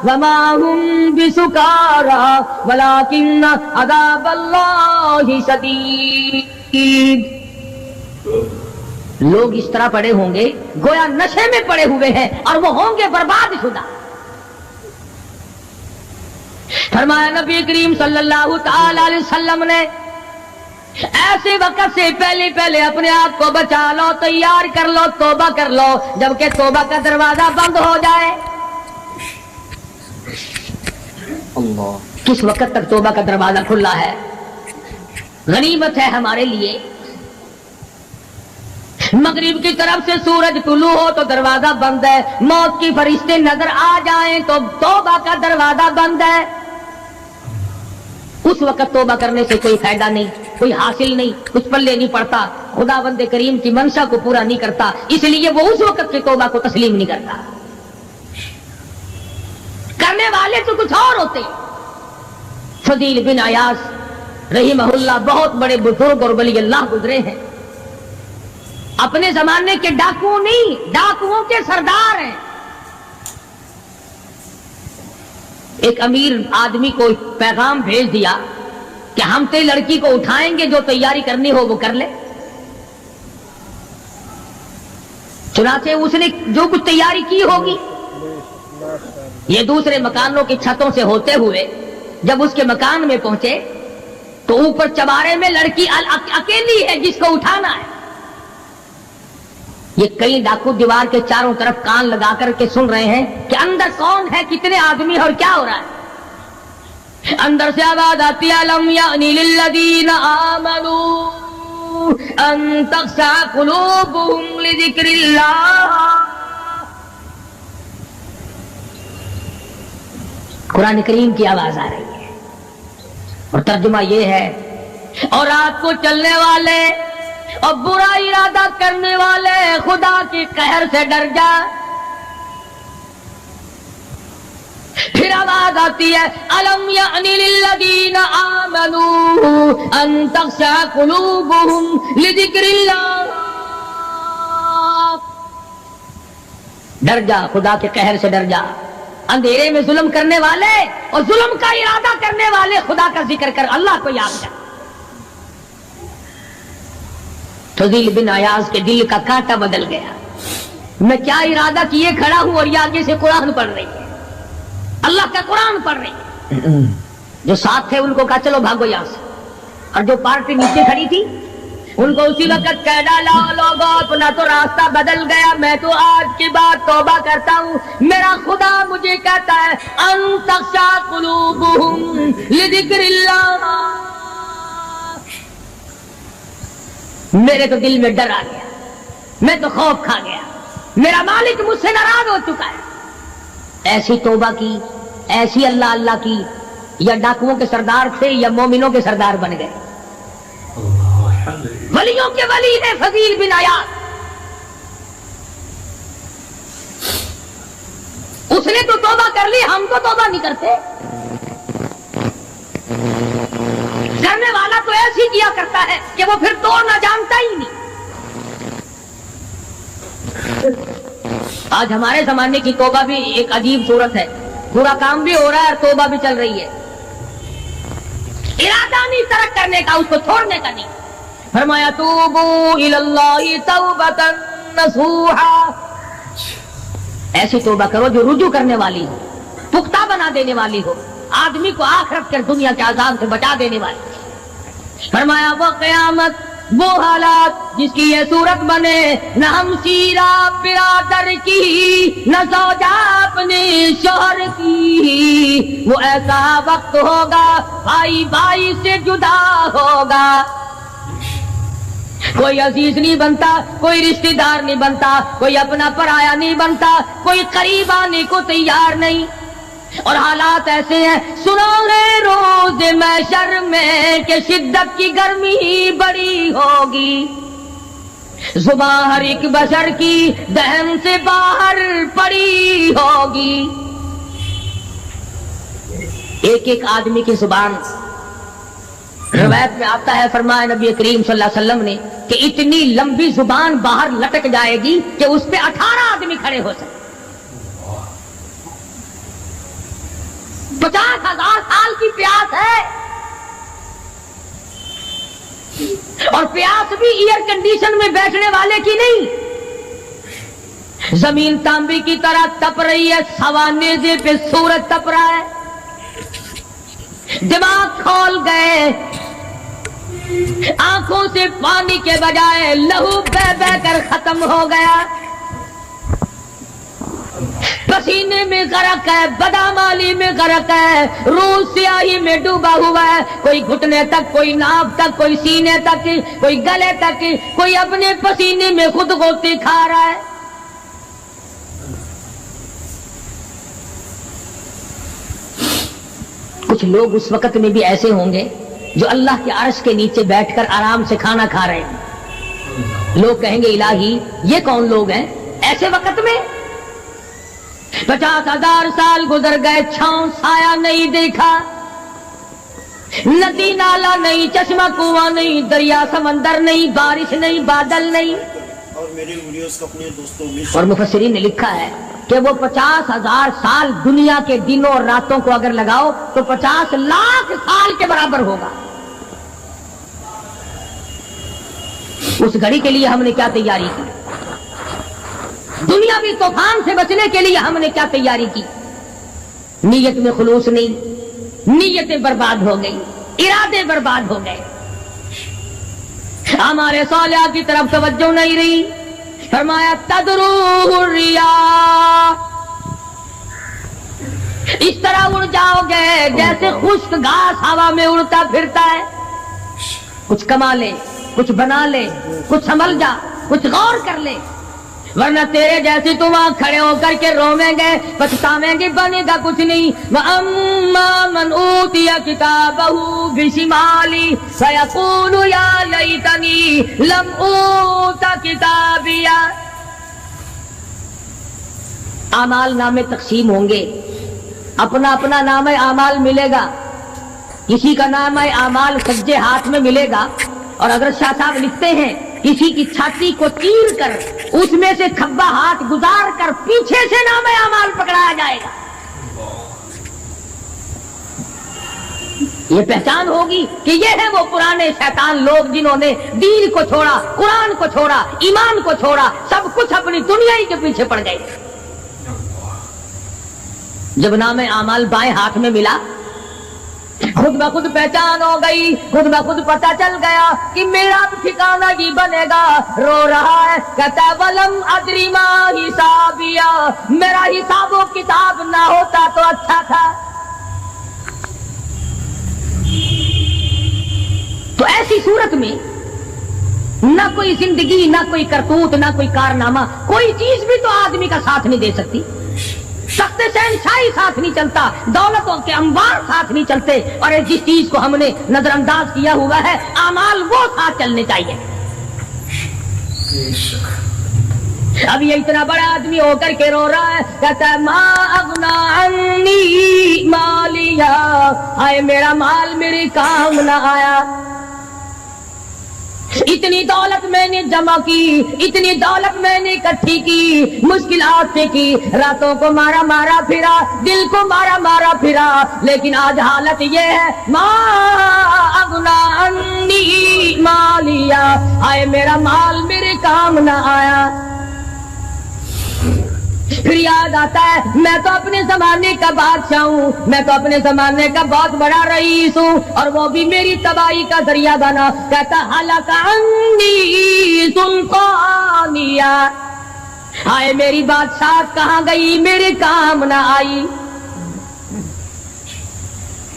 وَمَا هُمْ بِسُكَارَىٰ وَلَٰكِنَّ عَذَابَ اللَّهِ شَدِيدٌ، لوگ اس طرح پڑے ہوں گے گویا نشے میں پڑے ہوئے ہیں اور وہ ہوں گے برباد شدہ۔ فرمایا نبی کریم صلی اللہ تعالی علیہ وسلم نے ایسے وقت سے پہلے پہلے اپنے آپ کو بچا لو، تیار کر لو، توبہ کر لو، جبکہ توبہ کا دروازہ بند ہو جائے۔ کس وقت تک توبہ کا دروازہ کھلا ہے؟ غنیمت ہے ہمارے لیے، مغرب کی طرف سے سورج طلوع ہو تو دروازہ بند ہے، موت کی فرشتے نظر آ جائیں تو توبہ کا دروازہ بند ہے۔ اس وقت توبہ کرنے سے کوئی فائدہ نہیں، کوئی حاصل نہیں، کچھ پلے نہیں پڑتا، خدا بند کریم کی منشا کو پورا نہیں کرتا، اس لیے وہ اس وقت کی توبہ کو تسلیم نہیں کرتا۔ کرنے والے تو کچھ اور ہوتے۔ فضیل بن عیاض رحمہ اللہ بہت بڑے بزرگ اور ولی اللہ گزرے ہیں، اپنے زمانے کے ڈاکو نہیں، ڈاکوؤں کے سردار ہیں۔ ایک امیر آدمی کو پیغام بھیج دیا کہ ہم تے لڑکی کو اٹھائیں گے، جو تیاری کرنی ہو وہ کر لے۔ چنانچہ اس نے جو کچھ تیاری کی ہوگی، یہ دوسرے مکانوں کی چھتوں سے ہوتے ہوئے جب اس کے مکان میں پہنچے تو اوپر چبارے میں لڑکی اکیلی ہے جس کو اٹھانا ہے۔ یہ کئی ڈاکو دیوار کے چاروں طرف کان لگا کر کے سن رہے ہیں کہ اندر کون ہے، کتنے آدمی اور کیا ہو رہا ہے۔ اندر سے آواز آتی ہے لم یأن للذین آمنوا ان تخشع قلوبهم لذکر اللہ۔ قرآن کریم کی آواز آ رہی ہے اور ترجمہ یہ ہے، اور رات کو چلنے والے اور برا ارادہ کرنے والے خدا کے قہر سے ڈر جا۔ پھر آواز آتی ہے الم یأن للذین آمنوا ان تخشع قلوبهم لذکر اللہ۔ ڈر جا، خدا کے قہر سے ڈر جا۔ اندھیرے میں ظلم کرنے والے اور ظلم کا ارادہ کرنے والے خدا کا ذکر کر، اللہ کو یاد کر۔ فضیل بن عیاض کے دل کا کانٹا بدل گیا، میں کیا ارادہ کیے کھڑا ہوں اور یہ آگے سے قرآن پڑھ رہی ہے، اللہ کا قرآن پڑھ رہے. جو ساتھ تھے ان کو کہا چلو بھاگو یہاں سے, اور جو پارٹی نیچے کھڑی تھی ان کو اسی وقت کہہ ڈالا, لوگوں اپنا تو راستہ بدل گیا, میں تو آج کی بات توبہ کرتا ہوں. میرا خدا مجھے کہتا ہے ان تخشع قلوبہم لذکر اللہ, میرے تو دل میں ڈر آ گیا, میں تو خوف کھا گیا, میرا مالک مجھ سے ناراض ہو چکا ہے. ایسی توبہ کی, ایسی اللہ اللہ کی, یا ڈاکوؤں کے سردار تھے یا مومنوں کے سردار بن گئے. ولیوں کے ولی ہے فضیل بن عیاض, اس نے تو توبہ کر لی, ہم تو توبہ نہیں کرتے. کرنے والا تو ایسی کیا کرتا ہے کہ وہ پھر توڑنا جانتا ہی نہیں. آج ہمارے زمانے کی توبہ بھی ایک عجیب صورت ہے, پورا کام بھی ہو رہا ہے اور توبہ بھی چل رہی ہے. ارادہ نہیں ترک کرنے کا, اس کو چھوڑنے کا نہیں. فرمایا توبو الی اللہ توبۃ نصوحا, ایسی توبہ کرو جو رجوع کرنے والی ہو, پختہ بنا دینے والی ہو, آدمی کو آخرت کے دنیا کے عذاب سے بچا دینے والی. فرمایا وہ قیامت, وہ حالات جس کی یہ صورت بنے, نہ ہم سیرا برادر کی, نہ زوجہ اپنے شوہر کی. وہ ایسا وقت ہوگا بھائی بھائی سے جدا ہوگا, کوئی عزیز نہیں بنتا, کوئی رشتہ دار نہیں بنتا, کوئی اپنا پرایا نہیں بنتا, کوئی قریب آنے کو تیار نہیں. اور حالات ایسے ہیں, سنو گے روز محشر میں کہ شدت کی گرمی بڑی ہوگی, زبان ہر ایک بشر کی دہن سے باہر پڑی ہوگی. ایک ایک آدمی کی زبان, روایت میں آتا ہے, فرمایا نبی کریم صلی اللہ علیہ وسلم نے کہ اتنی لمبی زبان باہر لٹک جائے گی کہ اس پہ 18 آدمی کھڑے ہو سکتے. 50,000 سال کی پیاس ہے, اور پیاس بھی ایئر کنڈیشن میں بیٹھنے والے کی نہیں. زمین تانبے کی طرح تپ رہی ہے, سوا نیزے پہ سورج تپ رہا ہے, دماغ کھول گئے, آنکھوں سے پانی کے بجائے لہو بہ بہ کر ختم ہو گیا, پسینے میں غرق ہے, بدامالی میں غرق ہے, روح سیاہی میں ڈوبا ہوا ہے, کوئی گھٹنے تک, کوئی ناف تک, کوئی سینے تک, کوئی گلے تک, کوئی اپنے پسینے میں خود غوطے کھا رہا ہے. کچھ لوگ اس وقت میں بھی ایسے ہوں گے جو اللہ کے عرش کے نیچے بیٹھ کر آرام سے کھانا کھا رہے ہیں. لوگ کہیں گے الہی یہ کون لوگ ہیں ایسے وقت میں؟ 50,000 سال گزر گئے, چھاؤں سایہ نہیں دیکھا, ندی نالا نہیں, چشمہ کنواں نہیں, دریا سمندر نہیں, بارش نہیں, بادل نہیں. اور میرے ویڈیوز کو اپنے دوستوں میں, اور مفسرین نے لکھا ہے کہ وہ 50,000 سال دنیا کے دنوں اور راتوں کو اگر لگاؤ تو 50 لاکھ سال کے برابر ہوگا. اس گھڑی کے لیے ہم نے کیا تیاری کی؟ دنیاوی طوفان سے بچنے کے لیے ہم نے کیا تیاری کی؟ نیت میں خلوص نہیں, نیتیں برباد ہو گئی, ارادے برباد ہو گئے, ہمارے صالحہ کی طرف توجہ نہیں رہی. فرمایا تدروہ الرياح, اس طرح اڑ جاؤ گے جیسے خشک گھاس ہوا میں اڑتا پھرتا ہے. کچھ کما لے, کچھ بنا لے, کچھ سنبھل جا, کچھ غور کر لے, ورنہ تیرے جیسے تم وہاں کھڑے ہو کر کے رویں گے, پچھتاویں گے, بنے گا کچھ نہیں. وَأَمَّا مَنْ أُوتِيَ كِتَابَهُ بِشِمَالِهِ فَيَقُولُ يَا لَيْتَنِي لَمْ أُوتَ كِتَابِيَهْ. اعمال نامے تقسیم ہوں گے, اپنا اپنا نام اعمال ملے گا. کسی کا نام اعمال سجے ہاتھ میں ملے گا, اور حضرت شاہ صاحب لکھتے ہیں کسی کی چھاتی کو چیر کر اس میں سے کھبا ہاتھ گزار کر پیچھے سے نام اعمال پکڑایا جائے گا. یہ پہچان ہوگی کہ یہ ہے وہ پرانے شیطان لوگ جنہوں نے دین کو چھوڑا, قرآن کو چھوڑا, ایمان کو چھوڑا, سب کچھ اپنی دنیا ہی کے پیچھے پڑ گئے. जब नाम आमाल बाएं हाथ में मिला, खुद ब खुद पहचान हो गई, खुद ब खुद पता चल गया कि मेरा तो ठिकाना ही बनेगा। रो रहा है, कहता है वलम अदरी मा हिसाबिया, मेरा हिसाबो किताब ना होता तो अच्छा था। तो ऐसी सूरत में ना कोई जिंदगी, ना कोई करतूत, ना कोई कारनामा, कोई चीज भी तो आदमी का साथ नहीं दे सकती। सख्त शहनशाही साथ नहीं चलता, दौलतों के अंबार साथ नहीं चलते, और जिस चीज को हमने नजरअंदाज किया हुआ है आमाल, वो साथ चलने चाहिए। अब ये इतना बड़ा आदमी होकर के रो रहा है, कहता है मा अगना अन्नी मालिया, हाय मेरा माल मेरे काम न आया। इतनी दौलत मैंने जमा की, इतनी दौलत मैंने इकट्ठी की, मुश्किलात से की, रातों को मारा मारा फिरा, दिल को मारा मारा फिरा, लेकिन आज हालत ये है मा अगना अन्नी मालिया, आए मेरा माल मेरे काम न आया। फिर याद आता है मैं तो अपने जमाने का बादशाह हूँ, मैं तो अपने जमाने का बहुत बड़ा रईस हूँ, और वो भी मेरी तबाही का जरिया बना। कहता हलका अन्नी सुल्तानिया, हाय मेरी बादशाह कहाँ गई, मेरे काम न आई।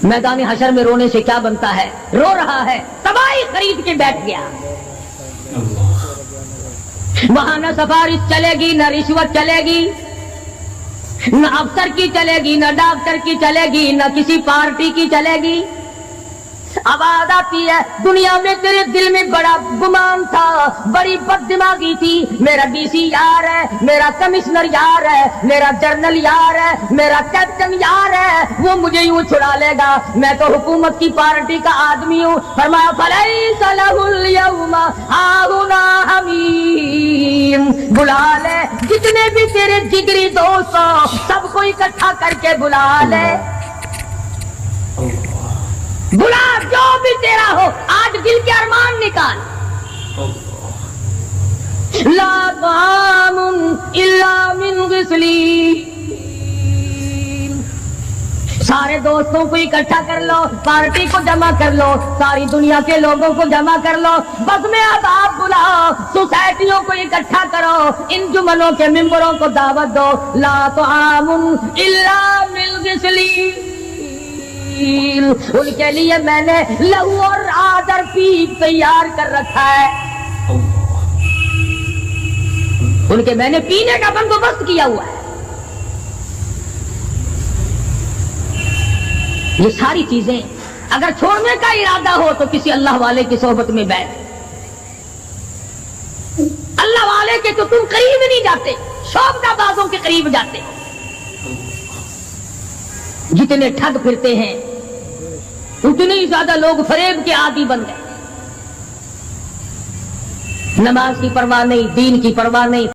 मैदान हशर में रोने से क्या बनता है, रो रहा है, तबाही खरीद के बैठ गया। वहां न सफारिश चलेगी, न रिश्वत चलेगी, न अफसर की चलेगी, न डॉक्टर की चलेगी, न किसी पार्टी की चलेगी। आवाज आती है दुनिया में तेरे दिल में बड़ा गुमान था, बड़ी बददिमागी थी, मेरा डीसी यार है, मेरा कमिश्नर यार है, मेरा जनरल यार है, मेरा कैप्टन यार है, वो मुझे यूं छुड़ा लेगा, मैं तो हुकूमत की पार्टी का आदमी हूँ। फरमाया फलैसा लहुल यौमा हाहुना हमीम, बुला ले जितने भी तेरे जिगरी दोस्त हो, सबको इकट्ठा करके बुला ले, बुला जो भी तेरा हो, आज दिल के अरमान निकाल। ला तामुन इल्ला मिन गिस्लीन, सारे दोस्तों को इकट्ठा कर लो, पार्टी को जमा कर लो, सारी दुनिया के लोगों को जमा कर लो, बस में अब आप बुलाओ, सोसाइटियों को इकट्ठा करो, इन जुमलों के मेंबरों को दावत दो। ला तामुन इल्ला मिन गिस्लीन, उनके लिए मैंने लहू और आदर पीप तैयार कर रखा है, उनके मैंने पीने का बंदोबस्त किया हुआ है। ये सारी चीजें अगर छोड़ने का इरादा हो तो किसी अल्लाह वाले की सोहबत में बैठ, अल्लाह वाले के तो तुम करीब नहीं जाते, शौबदाबाजों के करीब जाते। जितने ठग फिरते हैं उतने ही ज्यादा लोग फरेब के आदी बन गए। नमाज की परवाह नहीं, दीन की परवाह नहीं,